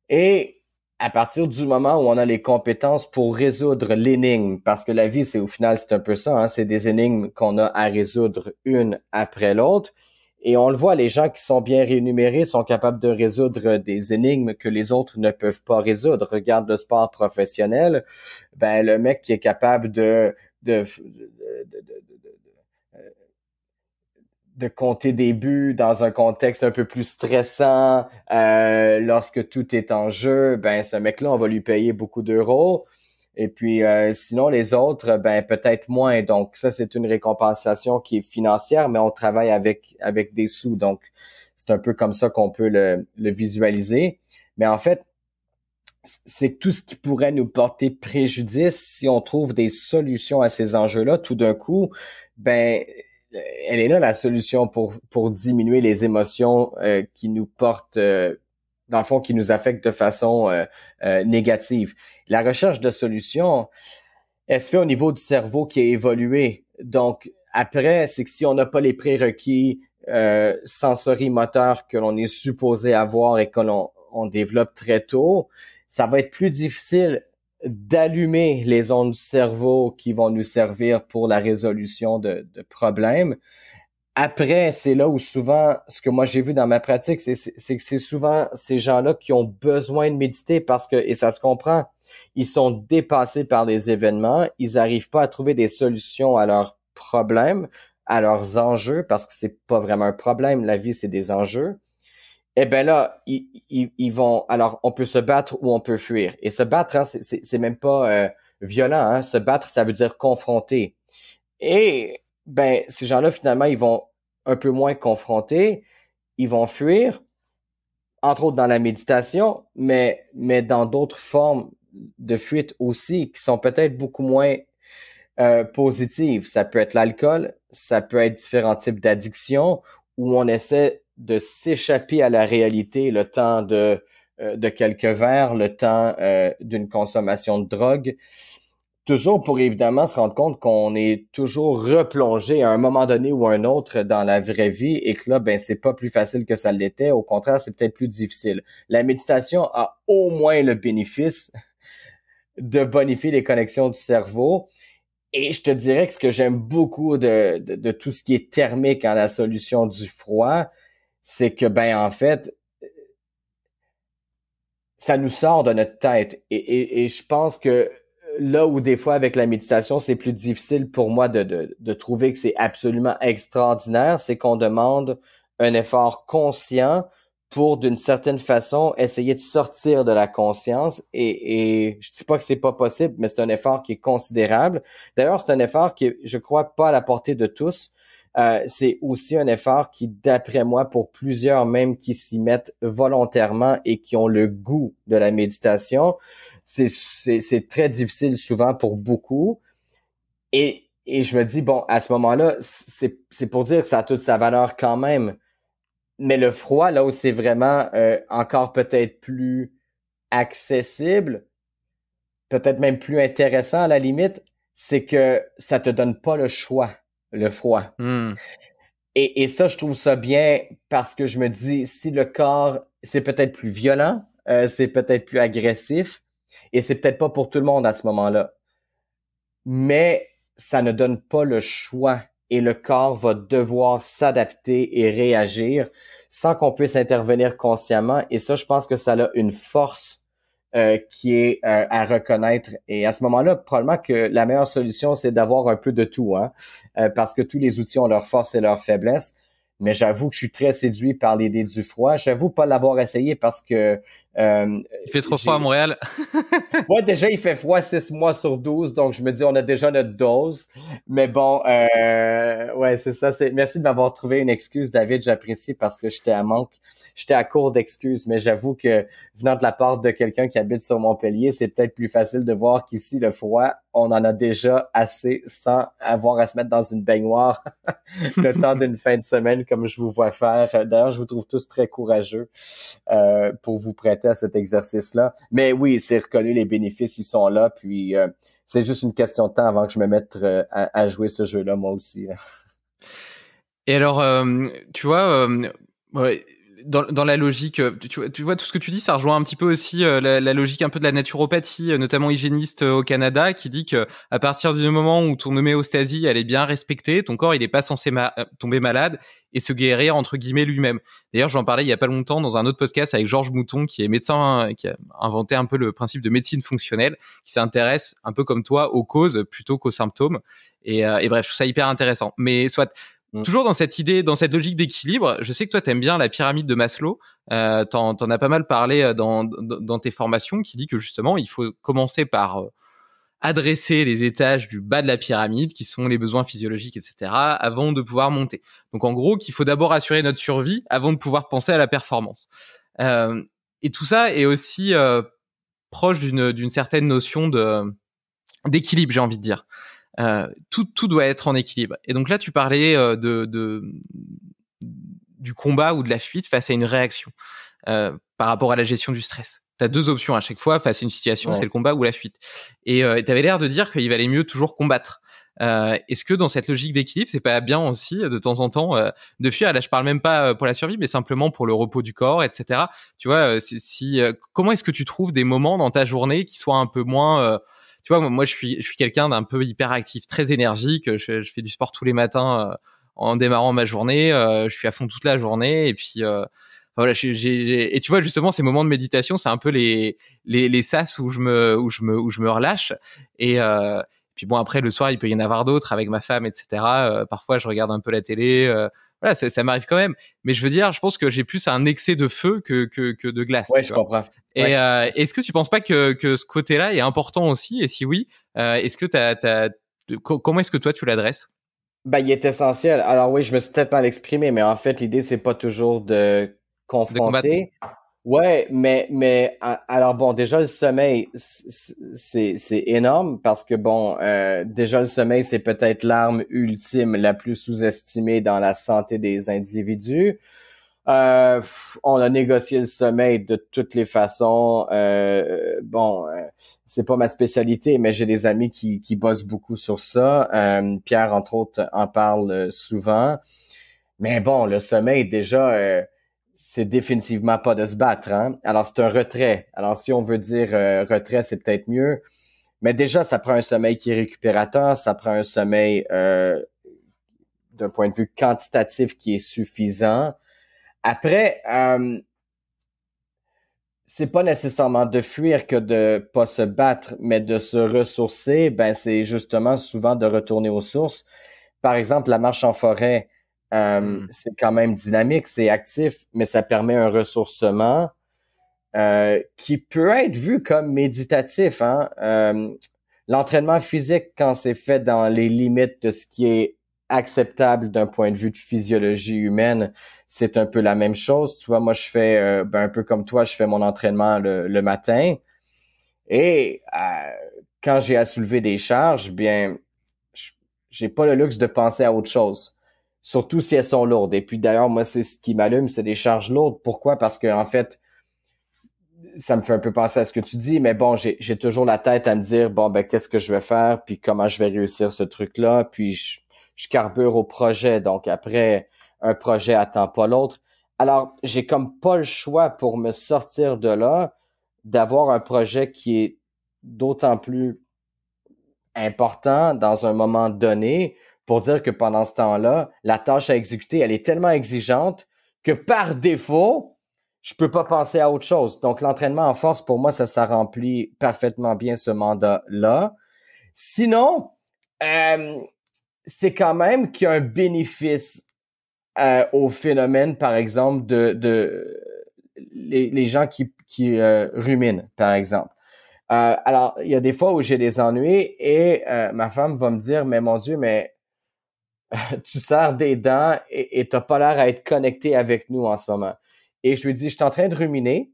Et à partir du moment où on a les compétences pour résoudre l'énigme, parce que la vie, c'est au final, c'est un peu ça, hein, c'est des énigmes qu'on a à résoudre une après l'autre. Et on le voit, les gens qui sont bien rémunérés sont capables de résoudre des énigmes que les autres ne peuvent pas résoudre. Regarde le sport professionnel, ben le mec qui est capable de compter des buts dans un contexte un peu plus stressant, lorsque tout est en jeu, ben ce mec-là, on va lui payer beaucoup d'euros. Et puis sinon, les autres, ben peut-être moins. Donc ça, c'est une récompensation qui est financière, mais on travaille avec des sous. Donc c'est un peu comme ça qu'on peut le visualiser. Mais en fait, c'est tout ce qui pourrait nous porter préjudice si on trouve des solutions à ces enjeux-là. Tout d'un coup, ben elle est là la solution pour diminuer les émotions qui nous portent, dans le fond, qui nous affectent de façon négative. La recherche de solutions, elle se fait au niveau du cerveau qui est évolué. Donc, après, c'est que si on n'a pas les prérequis sensorimoteurs que l'on est supposé avoir et que l'on développe très tôt, ça va être plus difficile d'allumer les ondes du cerveau qui vont nous servir pour la résolution de problèmes. Après, c'est là où souvent, ce que moi j'ai vu dans ma pratique, c'est que c'est souvent ces gens-là qui ont besoin de méditer parce que, et ça se comprend, ils sont dépassés par les événements, ils n'arrivent pas à trouver des solutions à leurs problèmes, à leurs enjeux, parce que c'est pas vraiment un problème, la vie c'est des enjeux. Eh ben là, ils vont. Alors, on peut se battre ou on peut fuir. Et se battre, hein, c'est même pas violent. Hein. Se battre, ça veut dire confronter. Et ben, ces gens-là, finalement, ils vont un peu moins confronter. Ils vont fuir, entre autres dans la méditation, mais dans d'autres formes de fuite aussi, qui sont peut-être beaucoup moins positives. Ça peut être l'alcool, ça peut être différents types d'addictions où on essaie de s'échapper à la réalité le temps de quelques verres, le temps d'une consommation de drogue, toujours pour évidemment se rendre compte qu'on est toujours replongé à un moment donné ou à un autre dans la vraie vie et que là, ben c'est pas plus facile que ça l'était, au contraire, c'est peut-être plus difficile. La méditation a au moins le bénéfice de bonifier les connexions du cerveau. Et je te dirais que ce que j'aime beaucoup de tout ce qui est thermique en la solution du froid, c'est que, ben, en fait, ça nous sort de notre tête. Et je pense que là où des fois avec la méditation, c'est plus difficile pour moi de trouver que c'est absolument extraordinaire, c'est qu'on demande un effort conscient pour, d'une certaine façon, essayer de sortir de la conscience. Et je dis pas que c'est pas possible, mais c'est un effort qui est considérable. D'ailleurs, c'est un effort qui est, je crois, pas à la portée de tous. C'est aussi un effort qui, d'après moi, pour plusieurs même qui s'y mettent volontairement et qui ont le goût de la méditation, c'est très difficile souvent pour beaucoup. Et je me dis, bon, à ce moment-là, c'est pour dire que ça a toute sa valeur quand même. Mais le froid, là où c'est vraiment encore peut-être plus accessible, peut-être même plus intéressant à la limite, c'est que ça te donne pas le choix, le froid. Hmm. Et ça, je trouve ça bien parce que je me dis, si le corps, c'est peut-être plus violent, c'est peut-être plus agressif, et c'est peut-être pas pour tout le monde à ce moment-là. Mais ça ne donne pas le choix et le corps va devoir s'adapter et réagir sans qu'on puisse intervenir consciemment. Et ça, je pense que ça a une force qui est à reconnaître. Et à ce moment-là, probablement que la meilleure solution, c'est d'avoir un peu de tout, hein, parce que tous les outils ont leurs forces et leurs faiblesses. Mais j'avoue que je suis très séduit par l'idée du froid. J'avoue pas l'avoir essayé parce que... il fait trop froid à Montréal. Ouais, déjà, il fait froid 6 mois sur 12, donc je me dis, on a déjà notre dose. Mais bon, ouais, c'est ça. Merci de m'avoir trouvé une excuse, David. J'apprécie parce que j'étais à court d'excuses. Mais j'avoue que venant de la part de quelqu'un qui habite sur Montpellier, c'est peut-être plus facile de voir qu'ici, le froid, on en a déjà assez sans avoir à se mettre dans une baignoire le temps d'une fin de semaine comme je vous vois faire. D'ailleurs, je vous trouve tous très courageux pour vous prêter à cet exercice-là. Mais oui, c'est reconnu, les bénéfices, ils sont là. Puis c'est juste une question de temps avant que je me mette à jouer ce jeu-là, moi aussi. Là. Et alors, tu vois, ouais, dans la logique, tu vois tout ce que tu dis, ça rejoint un petit peu aussi la logique un peu de la naturopathie, notamment hygiéniste au Canada, qui dit que à partir du moment où ton homéostasie elle est bien respectée, ton corps il est pas censé tomber malade et se guérir entre guillemets lui-même. D'ailleurs, j'en parlais il y a pas longtemps dans un autre podcast avec Georges Mouton, qui est médecin, qui a inventé un peu le principe de médecine fonctionnelle, qui s'intéresse un peu comme toi aux causes plutôt qu'aux symptômes. Et bref, je trouve ça hyper intéressant. Mais soit toujours dans cette idée, dans cette logique d'équilibre, je sais que toi, t'aimes bien la pyramide de Maslow. T'en as pas mal parlé dans tes formations, qui dit que justement, il faut commencer par adresser les étages du bas de la pyramide, qui sont les besoins physiologiques, etc., avant de pouvoir monter. Donc, en gros, qu'il faut d'abord assurer notre survie avant de pouvoir penser à la performance. Et tout ça est aussi proche d'une certaine notion d'équilibre, j'ai envie de dire. Tout doit être en équilibre. Et donc là, tu parlais du combat ou de la fuite face à une réaction par rapport à la gestion du stress. Tu as deux options à chaque fois face à une situation, c'est le combat ou la fuite. Et tu avais l'air de dire qu'il valait mieux toujours combattre. Est-ce que dans cette logique d'équilibre, c'est pas bien aussi de temps en temps de fuir? Là, je parle même pas pour la survie, mais simplement pour le repos du corps, etc. Tu vois, comment est-ce que tu trouves des moments dans ta journée qui soient un peu moins tu vois, moi, je suis quelqu'un d'un peu hyperactif, très énergique. Je fais du sport tous les matins en démarrant ma journée. Je suis à fond toute la journée. Et puis, voilà, et tu vois, justement, ces moments de méditation, c'est un peu les sas où je me relâche. Et puis bon, après, le soir, il peut y en avoir d'autres avec ma femme, etc. Parfois, je regarde un peu la télé. Voilà, ça m'arrive quand même. Mais je veux dire, je pense que j'ai plus un excès de feu que de glace. Ouais, je comprends. Et est-ce que tu penses pas que ce côté-là est important aussi? Et si oui, est-ce que comment est-ce que toi tu l'adresses? Ben, il est essentiel. Alors oui, je me suis peut-être mal exprimé, mais en fait, l'idée, c'est pas toujours de confronter. Ouais, mais alors bon, déjà le sommeil, c'est énorme parce que bon, déjà le sommeil, c'est peut-être l'arme ultime la plus sous-estimée dans la santé des individus. On a négocié le sommeil de toutes les façons. Bon, c'est pas ma spécialité, mais j'ai des amis qui bossent beaucoup sur ça. Pierre, entre autres, en parle souvent. Mais bon, le sommeil, déjà, c'est définitivement pas de se battre, hein. Alors, c'est un retrait. Alors, si on veut dire retrait, c'est peut-être mieux. Mais déjà, ça prend un sommeil qui est récupérateur, ça prend un sommeil d'un point de vue quantitatif qui est suffisant. Après, c'est pas nécessairement de fuir que de pas se battre, mais de se ressourcer, ben c'est justement souvent de retourner aux sources. Par exemple, la marche en forêt, c'est quand même dynamique, c'est actif, mais ça permet un ressourcement qui peut être vu comme méditatif, hein. L'entraînement physique, quand c'est fait dans les limites de ce qui est acceptable d'un point de vue de physiologie humaine, c'est un peu la même chose. Tu vois, moi, je fais un peu comme toi, je fais mon entraînement le matin. Et quand j'ai à soulever des charges, bien, j'ai pas le luxe de penser à autre chose. Surtout si elles sont lourdes. Et puis d'ailleurs, moi, c'est ce qui m'allume, c'est des charges lourdes. Pourquoi? Parce que en fait, ça me fait un peu penser à ce que tu dis, mais bon, j'ai toujours la tête à me dire, bon, ben, qu'est-ce que je vais faire, puis comment je vais réussir ce truc-là, puis je carbure au projet. Donc, après, un projet attend pas l'autre. Alors, j'ai comme pas le choix pour me sortir de là, d'avoir un projet qui est d'autant plus important dans un moment donné pour dire que pendant ce temps-là, la tâche à exécuter, elle est tellement exigeante que par défaut, je peux pas penser à autre chose. Donc, l'entraînement en force, pour moi, ça remplit parfaitement bien ce mandat-là. Sinon, c'est quand même qu'il y a un bénéfice au phénomène, par exemple, de les gens qui ruminent, par exemple. Alors, il y a des fois où j'ai des ennuis et ma femme va me dire, mais mon Dieu, mais tu serres des dents et t'as pas l'air à être connecté avec nous en ce moment. Et je lui dis, je suis en train de ruminer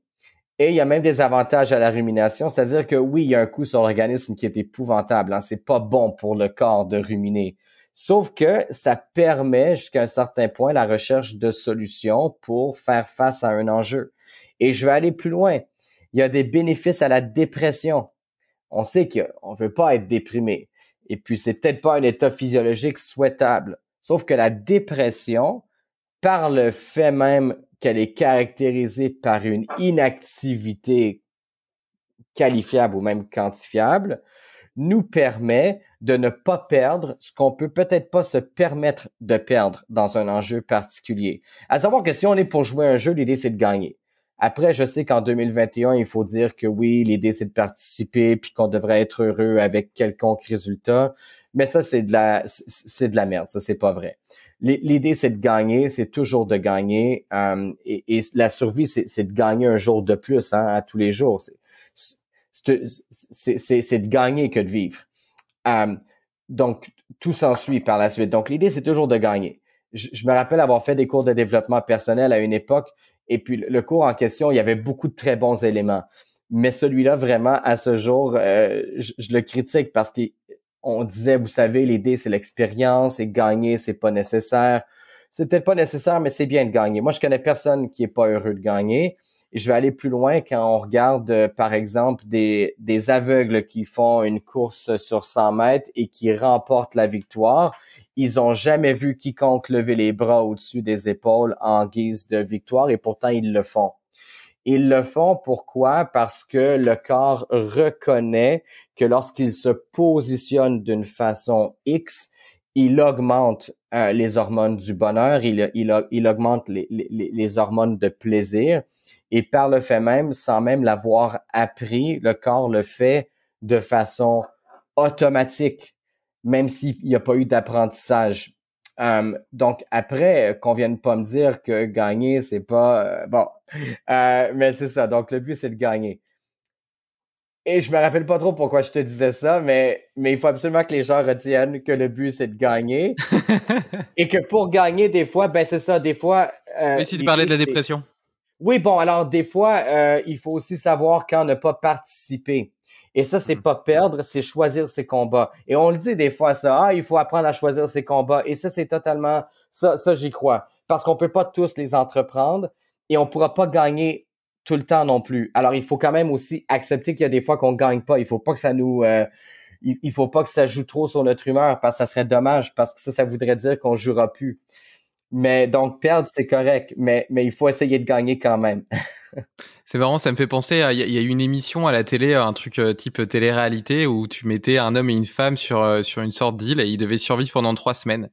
et il y a même des avantages à la rumination, c'est-à-dire que oui, il y a un coût sur l'organisme qui est épouvantable, hein, c'est pas bon pour le corps de ruminer. Sauf que ça permet jusqu'à un certain point la recherche de solutions pour faire face à un enjeu. Et je vais aller plus loin. Il y a des bénéfices à la dépression. On sait qu'on ne veut pas être déprimé. Et puis, c'est peut-être pas un état physiologique souhaitable. Sauf que la dépression, par le fait même qu'elle est caractérisée par une inactivité qualifiable ou même quantifiable, nous permet de ne pas perdre ce qu'on peut peut-être pas se permettre de perdre dans un enjeu particulier. À savoir que si on est pour jouer un jeu, l'idée, c'est de gagner. Après, je sais qu'en 2021, il faut dire que oui, l'idée, c'est de participer puis qu'on devrait être heureux avec quelconque résultat. Mais ça, c'est de la merde. Ça, c'est pas vrai. L'idée, c'est de gagner. C'est toujours de gagner. Et la survie, c'est de gagner un jour de plus, hein, à tous les jours. C'est de gagner que de vivre. Donc, tout s'ensuit par la suite. Donc, l'idée, c'est toujours de gagner. Je me rappelle avoir fait des cours de développement personnel à une époque. Et puis, le cours en question, il y avait beaucoup de très bons éléments. Mais celui-là, vraiment, à ce jour, je le critique parce qu'on disait, vous savez, l'idée, c'est l'expérience et gagner, c'est pas nécessaire. C'est peut-être pas nécessaire, mais c'est bien de gagner. Moi, je connais personne qui est pas heureux de gagner. Et je vais aller plus loin quand on regarde, par exemple, des aveugles qui font une course sur 100 mètres et qui remportent la victoire. Ils ont jamais vu quiconque lever les bras au-dessus des épaules en guise de victoire et pourtant ils le font. Ils le font pourquoi? Parce que le corps reconnaît que lorsqu'il se positionne d'une façon X, il augmente les hormones du bonheur, il augmente les hormones de plaisir. Et par le fait même, sans même l'avoir appris, le corps le fait de façon automatique, même s'il n'y a pas eu d'apprentissage. Donc après, qu'on vienne pas me dire que gagner, c'est pas bon. Mais c'est ça. Donc le but, c'est de gagner. Et je me rappelle pas trop pourquoi je te disais ça, mais il faut absolument que les gens retiennent que le but, c'est de gagner. Et que pour gagner, des fois, ben c'est ça, des fois... Mais si tu parlais de la dépression. Oui, bon, alors des fois, il faut aussi savoir quand ne pas participer. Et ça, c'est pas perdre, c'est choisir ses combats. Et on le dit des fois, ça, il faut apprendre à choisir ses combats. Et ça, c'est totalement... Ça, j'y crois. Parce qu'on peut pas tous les entreprendre et on pourra pas gagner tout le temps non plus. Alors, il faut quand même aussi accepter qu'il y a des fois qu'on gagne pas. Il faut pas que ça nous... il faut pas que ça joue trop sur notre humeur parce que ça serait dommage parce que ça voudrait dire qu'on jouera plus. Mais donc, perdre, c'est correct, mais il faut essayer de gagner quand même. C'est marrant, ça me fait penser à... Il y a eu une émission à la télé, un truc type télé-réalité, où tu mettais un homme et une femme sur une sorte d'île et ils devaient survivre pendant 3 semaines.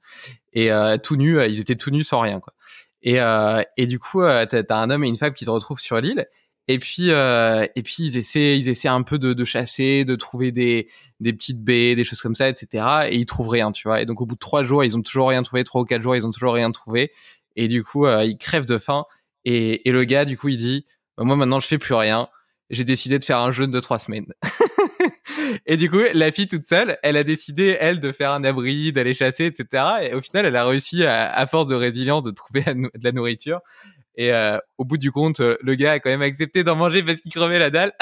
Et tout nus, ils étaient tout nus sans rien, quoi. Et du coup, t'as un homme et une femme qui se retrouvent sur l'île Et puis ils essaient un peu de chasser, de trouver des petites baies, des choses comme ça, etc. Et ils trouvent rien, tu vois. Et donc au bout de 3 jours, ils ont toujours rien trouvé. 3 ou 4 jours, ils ont toujours rien trouvé. Et du coup, ils crèvent de faim. Et le gars, du coup, il dit, bah, moi maintenant, je fais plus rien. J'ai décidé de faire un jeûne de 3 semaines. Et du coup, la fille toute seule, elle a décidé, elle, de faire un abri, d'aller chasser, etc. Et au final, elle a réussi, à force de résilience, de trouver de la nourriture. Et au bout du compte, le gars a quand même accepté d'en manger parce qu'il crevait la dalle.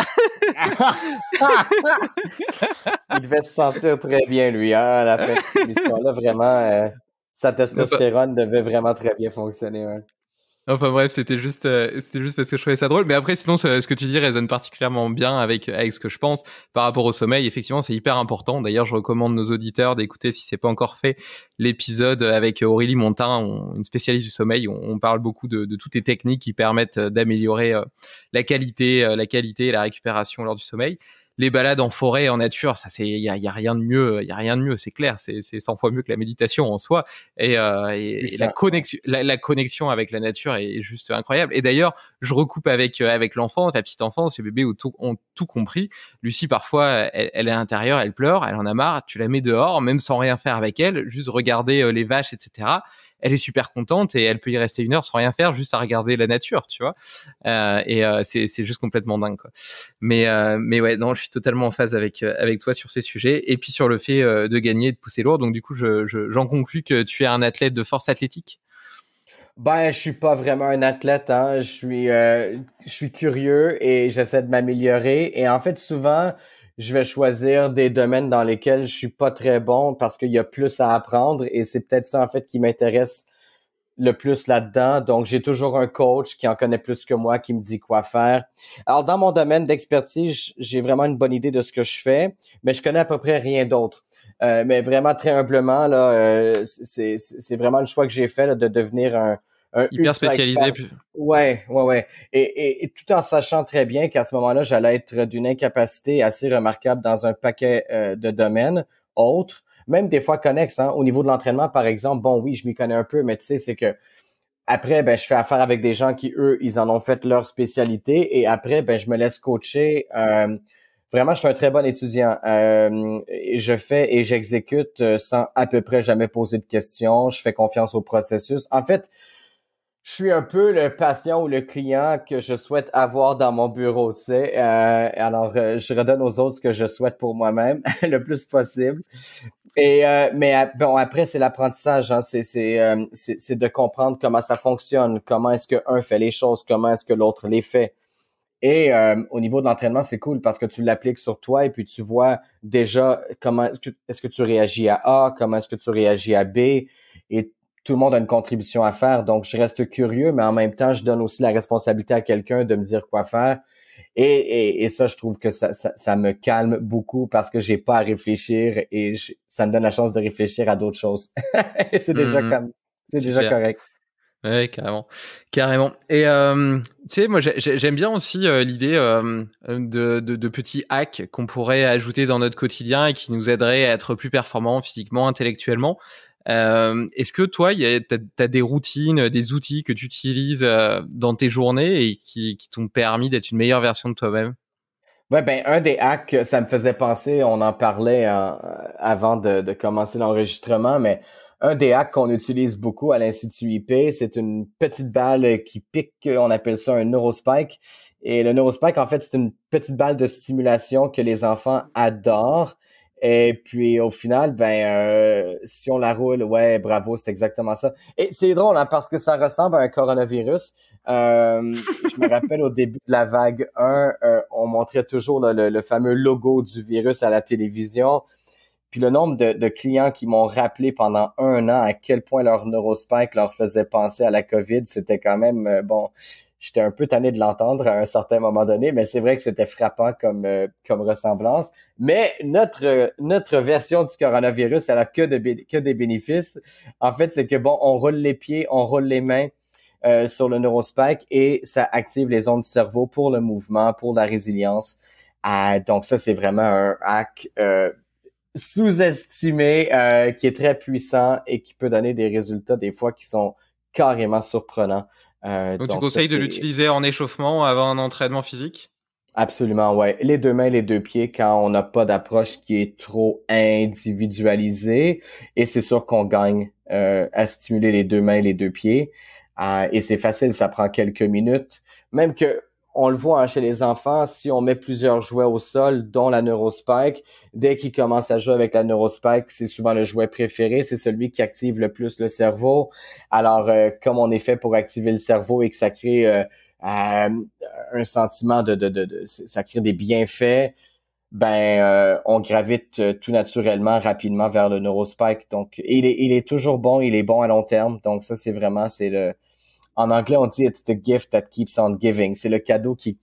Il devait se sentir très bien, lui, hein, à la fin de cette émission-là. Vraiment, sa testostérone devait vraiment très bien fonctionner. Ouais. Enfin bref, c'était juste parce que je trouvais ça drôle. Mais après, sinon, ce que tu dis résonne particulièrement bien avec ce que je pense par rapport au sommeil. Effectivement, c'est hyper important. D'ailleurs, je recommande nos auditeurs d'écouter, si c'est pas encore fait, l'épisode avec Aurélie Montin, une spécialiste du sommeil. On parle beaucoup de toutes les techniques qui permettent d'améliorer la qualité et la récupération lors du sommeil. Les balades en forêt, en nature, ça il y a rien de mieux, c'est clair, c'est 100 fois mieux que la méditation en soi. Et la connexion avec la nature est juste incroyable. Et d'ailleurs, je recoupe avec l'enfant, la petite enfance, les bébés ont tout compris. Lucie, parfois, elle est à l'intérieur, elle pleure, elle en a marre, tu la mets dehors, même sans rien faire avec elle, juste regarder les vaches, etc. Elle est super contente et elle peut y rester 1 heure sans rien faire, juste à regarder la nature, tu vois. C'est juste complètement dingue, quoi. Mais ouais, non, je suis totalement en phase avec toi sur ces sujets. Et puis sur le fait de gagner, de pousser lourd. Donc du coup, j'en conclus que tu es un athlète de force athlétique. Ben, je suis pas vraiment un athlète, hein. Je suis curieux et j'essaie de m'améliorer. Et en fait, souvent, je vais choisir des domaines dans lesquels je suis pas très bon parce qu'il y a plus à apprendre. Et c'est peut-être ça, en fait, qui m'intéresse le plus là-dedans. Donc, j'ai toujours un coach qui en connaît plus que moi, qui me dit quoi faire. Alors, dans mon domaine d'expertise, j'ai vraiment une bonne idée de ce que je fais, mais je connais à peu près rien d'autre. Mais vraiment très humblement, là, c'est vraiment le choix que j'ai fait là, de devenir un hyper spécialisé. Ouais. Et tout en sachant très bien qu'à ce moment-là, j'allais être d'une incapacité assez remarquable dans un paquet de domaines autres, même des fois connexes, hein. Au niveau de l'entraînement, par exemple, bon, oui, je m'y connais un peu, mais tu sais, c'est que après, ben, je fais affaire avec des gens qui, eux, ils en ont fait leur spécialité et après, ben, je me laisse coacher. Vraiment, je suis un très bon étudiant. Et je fais et j'exécute sans à peu près jamais poser de questions. Je fais confiance au processus. En fait, je suis un peu le patient ou le client que je souhaite avoir dans mon bureau, tu sais. Alors, je redonne aux autres ce que je souhaite pour moi-même le plus possible. Et bon, après c'est l'apprentissage, hein. C'est de comprendre comment ça fonctionne, comment est-ce que un fait les choses, comment est-ce que l'autre les fait. Et au niveau de l'entraînement, c'est cool parce que tu l'appliques sur toi et puis tu vois déjà comment est-ce que tu réagis à A, comment est-ce que tu réagis à B, et tout le monde a une contribution à faire. Donc je reste curieux, mais en même temps, je donne aussi la responsabilité à quelqu'un de me dire quoi faire. Et ça, je trouve que ça me calme beaucoup parce que j'ai pas à réfléchir et ça me donne la chance de réfléchir à d'autres choses. Et c'est déjà déjà correct. Ouais, carrément. Et tu sais, moi, j'aime bien aussi l'idée de petits hacks qu'on pourrait ajouter dans notre quotidien et qui nous aideraient à être plus performants physiquement, intellectuellement. Est-ce que toi, t'as des routines, des outils que tu utilises dans tes journées et qui t'ont permis d'être une meilleure version de toi-même? Ouais, ben un des hacks, ça me faisait penser, on en parlait avant de commencer l'enregistrement, mais un des hacks qu'on utilise beaucoup à l'Institut IP, c'est une petite balle qui pique, on appelle ça un neurospike. Et le neurospike, en fait, c'est une petite balle de stimulation que les enfants adorent. Et puis au final, si on la roule, ouais, bravo, c'est exactement ça. Et c'est drôle, hein, parce que ça ressemble à un coronavirus. Je me rappelle au début de la vague 1, on montrait toujours le fameux logo du virus à la télévision. Puis le nombre de clients qui m'ont rappelé pendant 1 an à quel point leur neurospike leur faisait penser à la COVID, c'était quand même, bon, j'étais un peu tanné de l'entendre à un certain moment donné, mais c'est vrai que c'était frappant comme ressemblance. Mais notre version du coronavirus, elle a que des bénéfices. En fait, c'est que bon, on roule les pieds, on roule les mains sur le neurospike et ça active les ondes du cerveau pour le mouvement, pour la résilience. Donc ça, c'est vraiment un hack sous-estimé qui est très puissant et qui peut donner des résultats des fois qui sont carrément surprenants. Donc tu Donc ça, conseilles de c'est l'utiliser en échauffement avant un entraînement physique? absolument, ouais. Les deux mains, les deux pieds, quand on n'a pas d'approche qui est trop individualisée, et c'est sûr qu'on gagne à stimuler les deux mains, les deux pieds. Et c'est facile, ça prend quelques minutes. Même que on le voit hein, chez les enfants, si on met plusieurs jouets au sol, dont la Neurospike, dès qu'ils commencent à jouer avec la Neurospike, c'est souvent le jouet préféré, c'est celui qui active le plus le cerveau. Alors, comme on est fait pour activer le cerveau et que ça crée un sentiment ça crée des bienfaits, on gravite tout naturellement rapidement vers le Neurospike. Donc il est toujours bon, il est bon à long terme. Donc ça c'est le en anglais on dit it's the gift that keeps on giving. C'est le cadeau qui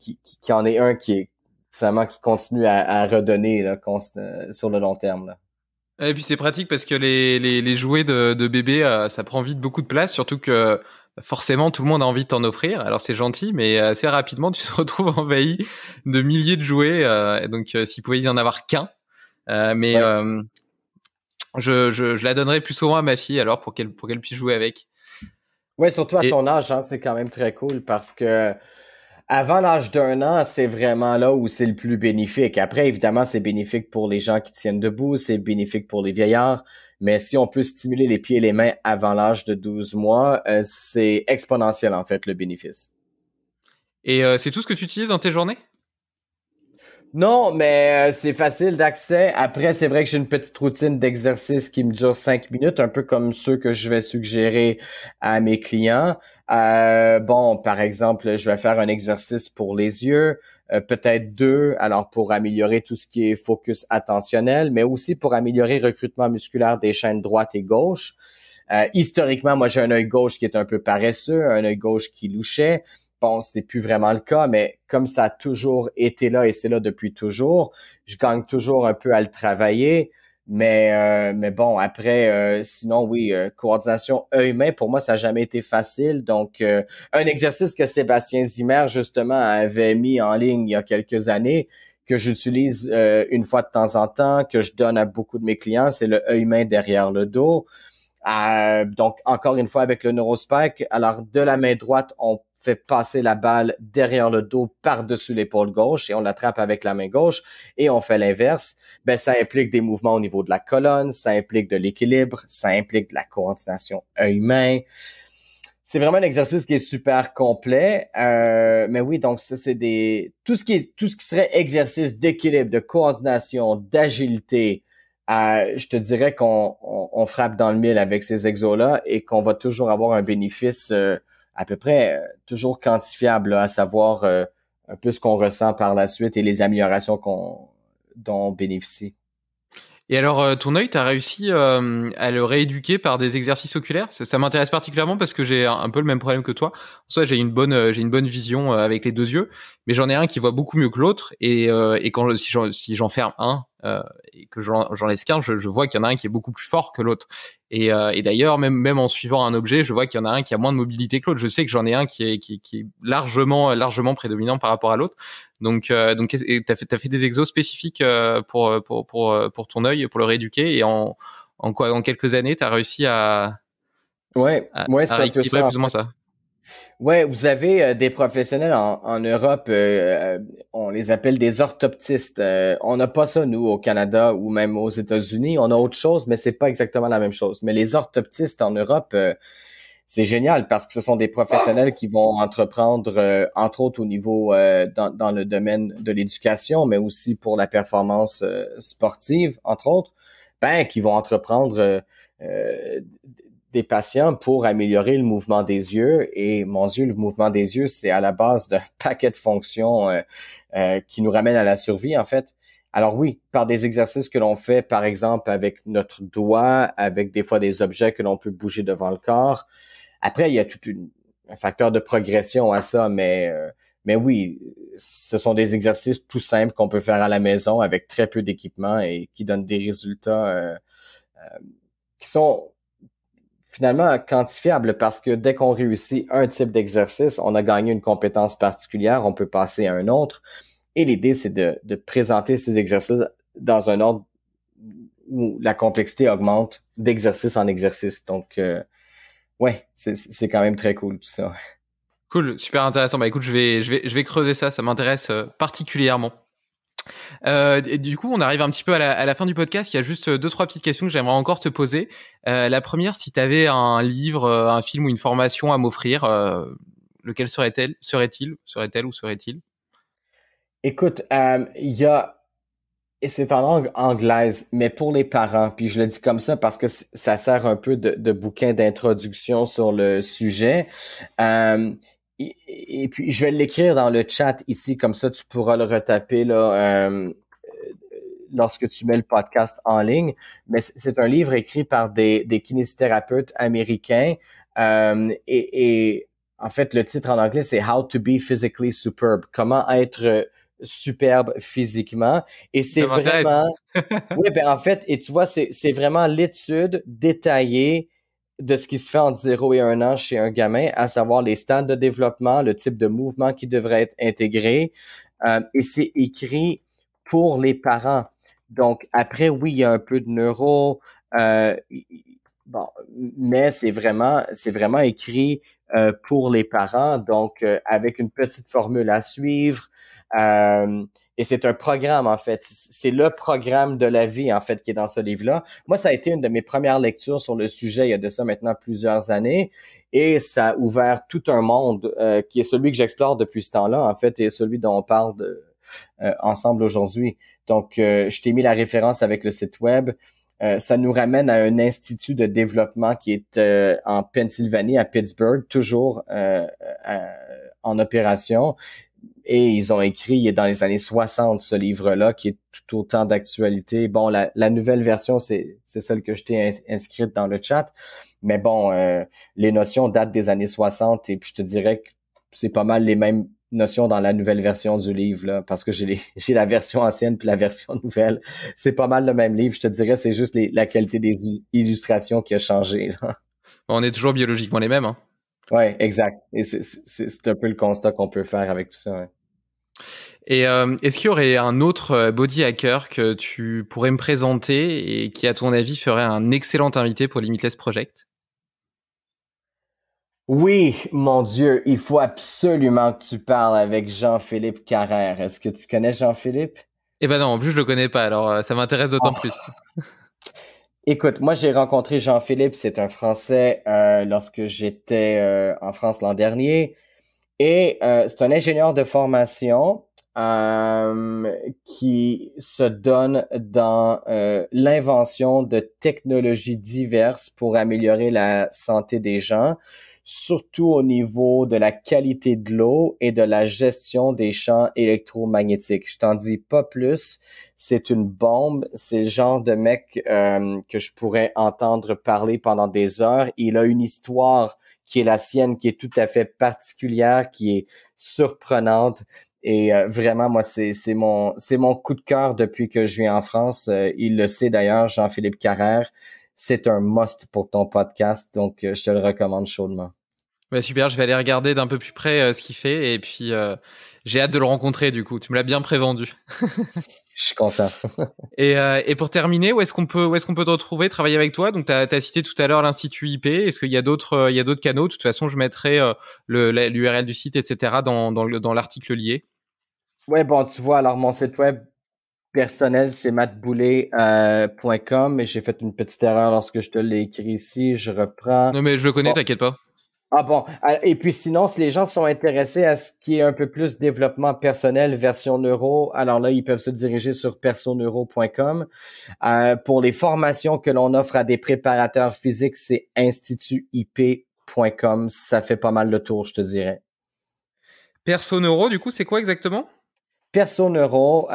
en est un qui est finalement qui continue à redonner là, sur le long terme là. Et puis c'est pratique parce que les jouets de bébé, ça prend vite beaucoup de place, surtout que forcément tout le monde a envie de t'en offrir. Alors c'est gentil, mais assez rapidement tu te retrouves envahi de milliers de jouets. Donc s'il pouvait y en avoir qu'un, mais Ouais. je la donnerais plus souvent à ma fille alors pour qu'elle puisse jouer avec. Ouais, surtout à Et son âge, hein, c'est quand même très cool parce que avant l'âge d'un an, c'est vraiment là où c'est le plus bénéfique. Après, évidemment, c'est bénéfique pour les gens qui tiennent debout, c'est bénéfique pour les vieillards. Mais si on peut stimuler les pieds et les mains avant l'âge de 12 mois, c'est exponentiel, en fait, le bénéfice. c'est tout ce que tu utilises dans tes journées? Non, mais c'est facile d'accès. Après, c'est vrai que j'ai une petite routine d'exercice qui me dure 5 minutes, un peu comme ceux que je vais suggérer à mes clients. Bon, par exemple, je vais faire un exercice pour les yeux, peut-être deux, alors pour améliorer tout ce qui est focus attentionnel, mais aussi pour améliorer le recrutement musculaire des chaînes droite et gauche. Historiquement, moi, j'ai un œil gauche qui est un peu paresseux, un œil gauche qui louchait. Bon, c'est plus vraiment le cas, mais comme ça a toujours été là et c'est là depuis toujours, je gagne toujours un peu à le travailler. Mais bon, après, sinon, oui, coordination œil-main, pour moi, ça n'a jamais été facile. Donc, un exercice que Sébastien Zimmer, justement, avait mis en ligne il y a quelques années, que j'utilise une fois de temps en temps, que je donne à beaucoup de mes clients, c'est le œil-main derrière le dos. Donc, encore une fois, avec le Neurospike, alors de la main droite, on fait passer la balle derrière le dos par-dessus l'épaule gauche et on l'attrape avec la main gauche et on fait l'inverse. Ça implique des mouvements au niveau de la colonne, ça implique de l'équilibre, ça implique de la coordination œil-main. C'est vraiment un exercice qui est super complet. Mais oui, donc ça, c'est tout ce qui serait exercice d'équilibre, de coordination, d'agilité. Je te dirais qu'on frappe dans le mille avec ces exos-là et qu'on va toujours avoir un bénéfice à peu près toujours quantifiable, là, à savoir un peu ce qu'on ressent par la suite et les améliorations dont on bénéficie. Et alors, ton œil, tu as réussi à le rééduquer par des exercices oculaires? Ça m'intéresse particulièrement parce que j'ai un peu le même problème que toi. En soi, j'ai une bonne vision avec les deux yeux, mais j'en ai un qui voit beaucoup mieux que l'autre. Et si j'en ferme un et que j'en laisse qu'un, je vois qu'il y en a un qui est beaucoup plus fort que l'autre. Et d'ailleurs, même en suivant un objet, je vois qu'il y en a un qui a moins de mobilité que l'autre. Je sais que j'en ai un qui est largement prédominant par rapport à l'autre. Donc t'as fait des exos spécifiques pour ton œil, pour le rééduquer, et en quelques années, t'as réussi Ouais, à c'est un peu rééquilibrer ça, en plus ou moins fait. ça. Ouais, vous avez des professionnels en Europe, on les appelle des orthoptistes. On n'a pas ça, nous, au Canada ou même aux États-Unis. On a autre chose, mais c'est pas exactement la même chose. Mais les orthoptistes en Europe, c'est génial parce que ce sont des professionnels qui vont entreprendre, entre autres au niveau dans le domaine de l'éducation, mais aussi pour la performance sportive, entre autres, qui vont entreprendre des patients pour améliorer le mouvement des yeux. Et mon Dieu, le mouvement des yeux, c'est à la base d'un paquet de fonctions qui nous ramènent à la survie, en fait. Alors oui, par des exercices que l'on fait, par exemple, avec notre doigt, avec des fois des objets que l'on peut bouger devant le corps. Après, il y a un facteur de progression à ça, mais oui, ce sont des exercices tout simples qu'on peut faire à la maison avec très peu d'équipement et qui donnent des résultats qui sont finalement quantifiable parce que dès qu'on réussit un type d'exercice, on a gagné une compétence particulière, on peut passer à un autre. Et l'idée, c'est de présenter ces exercices dans un ordre où la complexité augmente d'exercice en exercice. Donc, ouais, c'est quand même très cool tout ça. Cool, super intéressant. Bah écoute, je vais creuser ça. Ça m'intéresse particulièrement. Et du coup, on arrive un petit peu à la fin du podcast. Il y a juste 2-3 petites questions que j'aimerais encore te poser. La première, si tu avais un livre, un film ou une formation à m'offrir, lequel serait-elle ou serait-il? Écoute, il y a et c'est en langue anglaise, mais pour les parents, puis je le dis comme ça parce que ça sert un peu de bouquin d'introduction sur le sujet. Euh, et puis, je vais l'écrire dans le chat ici, comme ça tu pourras le retaper là, lorsque tu mets le podcast en ligne. Mais c'est un livre écrit par des kinésithérapeutes américains. Et en fait, le titre en anglais, c'est How to be physically superb. Comment être superbe physiquement. Et c'est Ça m'intéresse. vraiment... Oui, ben en fait, et tu vois, c'est vraiment l'étude détaillée de ce qui se fait entre 0 et 1 an chez un gamin, à savoir les stades de développement, le type de mouvement qui devrait être intégré. Et c'est écrit pour les parents. Donc, après, oui, il y a un peu de neuro, euh, bon, mais c'est vraiment écrit pour les parents, donc avec une petite formule à suivre. Euh, et c'est un programme, en fait. C'est le programme de la vie, en fait, qui est dans ce livre-là. Moi, ça a été une de mes premières lectures sur le sujet il y a de ça maintenant plusieurs années. Et ça a ouvert tout un monde qui est celui que j'explore depuis ce temps-là, en fait, et celui dont on parle ensemble aujourd'hui. Donc, je t'ai mis la référence avec le site web. Ça nous ramène à un institut de développement qui est en Pennsylvanie, à Pittsburgh, toujours en opération. Et ils ont écrit dans les années 60 ce livre-là, qui est tout autant d'actualité. Bon, la nouvelle version, c'est celle que je t'ai inscrite dans le chat. Mais bon, les notions datent des années 60 et puis je te dirais que c'est pas mal les mêmes notions dans la nouvelle version du livre, là, parce que j'ai la version ancienne puis la version nouvelle. C'est pas mal le même livre. Je te dirais, c'est juste la qualité des illustrations qui a changé, là. On est toujours biologiquement les mêmes, hein. Ouais, exact. Et c'est un peu le constat qu'on peut faire avec tout ça, ouais. Et est-ce qu'il y aurait un autre body hacker que tu pourrais me présenter et qui, à ton avis, ferait un excellent invité pour Limitless Project? Oui, mon Dieu, il faut absolument que tu parles avec Jean-Philippe Carrère. Est-ce que tu connais Jean-Philippe? Eh ben non, en plus je le connais pas, alors ça m'intéresse d'autant Oh. plus. Écoute, moi j'ai rencontré Jean-Philippe, c'est un Français lorsque j'étais en France l'an dernier. Et c'est un ingénieur de formation qui se donne dans l'invention de technologies diverses pour améliorer la santé des gens, surtout au niveau de la qualité de l'eau et de la gestion des champs électromagnétiques. Je t'en dis pas plus. C'est une bombe. C'est le genre de mec que je pourrais entendre parler pendant des heures. Il a une histoire qui est la sienne, qui est tout à fait particulière, qui est surprenante. Et vraiment, moi, c'est mon coup de cœur depuis que je viens en France. Il le sait d'ailleurs, Jean-Philippe Carrère. C'est un must pour ton podcast, donc je te le recommande chaudement. Ouais, super, je vais aller regarder d'un peu plus près ce qu'il fait et puis j'ai hâte de le rencontrer du coup. Tu me l'as bien prévendu. Je suis content. Et pour terminer, où est-ce qu'on peut te retrouver, travailler avec toi? Donc, tu as cité tout à l'heure l'Institut IP. Est-ce qu'il y a d'autres canaux? De toute façon, je mettrai l'URL du site, etc. dans l'article lié. Ouais, bon, tu vois, alors mon site web personnel, c'est mattboulet.com, mais j'ai fait une petite erreur lorsque je te l'ai écrit ici. Je reprends. Non, mais je le connais, Bon. t'inquiète pas. Ah bon, et puis sinon, si les gens sont intéressés à ce qui est un peu plus développement personnel, version neuro, alors là, ils peuvent se diriger sur personeuro.com. Pour les formations que l'on offre à des préparateurs physiques, c'est institutip.com. Ça fait pas mal le tour, je te dirais. Perso Neuro, du coup, c'est quoi exactement? Perso Neuro,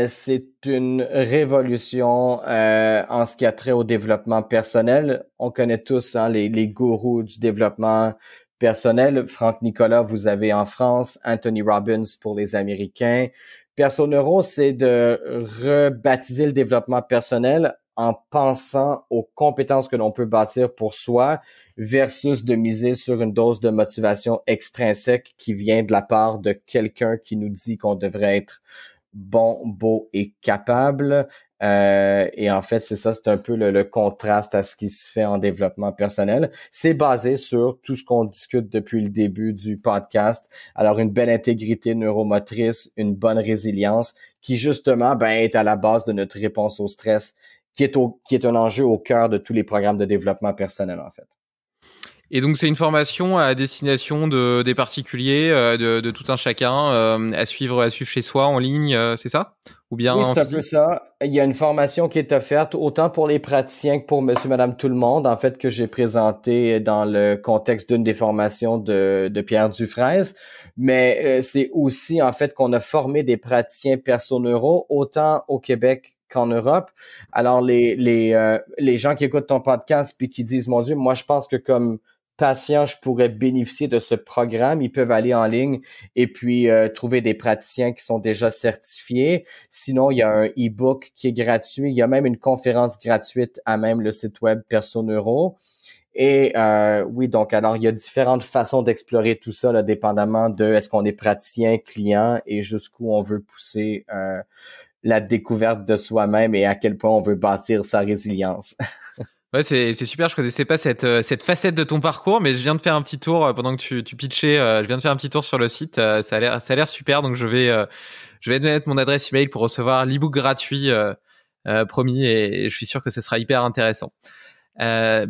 c'est une révolution en ce qui a trait au développement personnel. On connaît tous les gourous du développement personnel. Franck Nicolas, vous avez en France, Anthony Robbins pour les Américains. Perso Neuro, c'est de rebaptiser le développement personnel en pensant aux compétences que l'on peut bâtir pour soi versus de miser sur une dose de motivation extrinsèque qui vient de la part de quelqu'un qui nous dit qu'on devrait être bon, beau et capable. Et en fait, c'est ça, c'est un peu le contraste à ce qui se fait en développement personnel. C'est basé sur tout ce qu'on discute depuis le début du podcast. Alors, une belle intégrité neuromotrice, une bonne résilience, qui justement est à la base de notre réponse au stress, qui est un enjeu au cœur de tous les programmes de développement personnel, en fait. Et donc, c'est une formation à destination des particuliers, de tout un chacun, à suivre chez soi en ligne, c'est ça? Ou bien oui, c'est un peu ça. Il y a une formation qui est offerte autant pour les praticiens que pour monsieur, madame, tout le monde, en fait, que j'ai présenté dans le contexte d'une des formations de Pierre Dufraise. Mais c'est aussi, en fait, qu'on a formé des praticiens perso-neuro, autant au Québec qu'en Europe. Alors, les gens qui écoutent ton podcast puis qui disent, mon Dieu, moi, je pense que comme patient, je pourrais bénéficier de ce programme. Ils peuvent aller en ligne et puis trouver des praticiens qui sont déjà certifiés. Sinon, il y a un e-book qui est gratuit. Il y a même une conférence gratuite à même le site web Perso Neuro. Et oui, donc alors il y a différentes façons d'explorer tout ça, là, dépendamment de est-ce qu'on est praticien, client et jusqu'où on veut pousser la découverte de soi-même et à quel point on veut bâtir sa résilience. Ouais, c'est super. Je connaissais pas cette facette de ton parcours, mais je viens de faire un petit tour pendant que tu pitchais. Je viens de faire un petit tour sur le site. Ça a l'air super. Donc je vais te mettre mon adresse email pour recevoir l'ebook gratuit, promis. Et je suis sûr que ce sera hyper intéressant.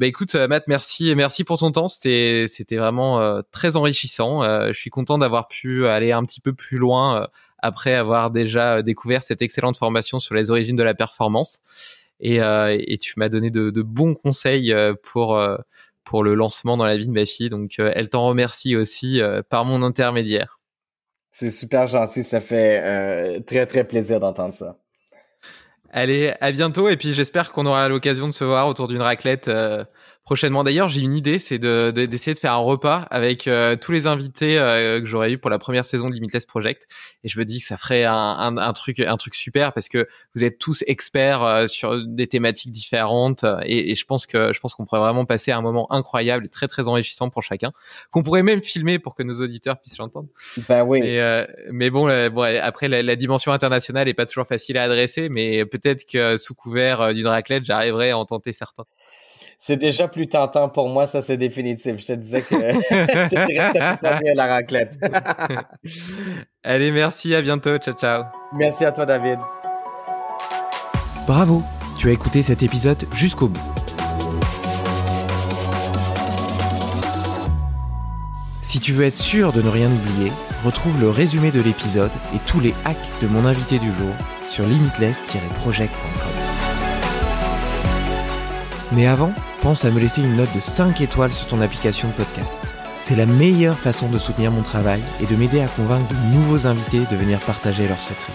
Écoute, Matt, merci pour ton temps. C'était vraiment très enrichissant. Je suis content d'avoir pu aller un petit peu plus loin après avoir déjà découvert cette excellente formation sur les origines de la performance. Et tu m'as donné de bons conseils pour le lancement dans la vie de ma fille. Donc, elle t'en remercie aussi par mon intermédiaire. C'est super gentil. Ça fait très, très plaisir d'entendre ça. Allez, à bientôt. Et puis, j'espère qu'on aura l'occasion de se voir autour d'une raclette prochainement. D'ailleurs, j'ai une idée, c'est d'essayer de faire un repas avec tous les invités que j'aurais eu pour la première saison de Limitless Project. Et je me dis que ça ferait un truc super parce que vous êtes tous experts sur des thématiques différentes et je pense qu'on pourrait vraiment passer un moment incroyable et très très enrichissant pour chacun, qu'on pourrait même filmer pour que nos auditeurs puissent l'entendre. Ben oui. Mais bon, après la dimension internationale est pas toujours facile à adresser, mais peut-être que sous couvert d'une raclette, j'arriverai à en tenter certains. C'est déjà plus tentant pour moi, ça c'est définitif. Je te disais que je te dirais que t'as pas bien la raclette. Allez, merci, à bientôt, ciao ciao. Merci à toi, David. Bravo, tu as écouté cet épisode jusqu'au bout. Si tu veux être sûr de ne rien oublier, retrouve le résumé de l'épisode et tous les hacks de mon invité du jour sur limitless-project.com. Mais avant, pense à me laisser une note de 5 étoiles sur ton application de podcast. C'est la meilleure façon de soutenir mon travail et de m'aider à convaincre de nouveaux invités de venir partager leurs secrets.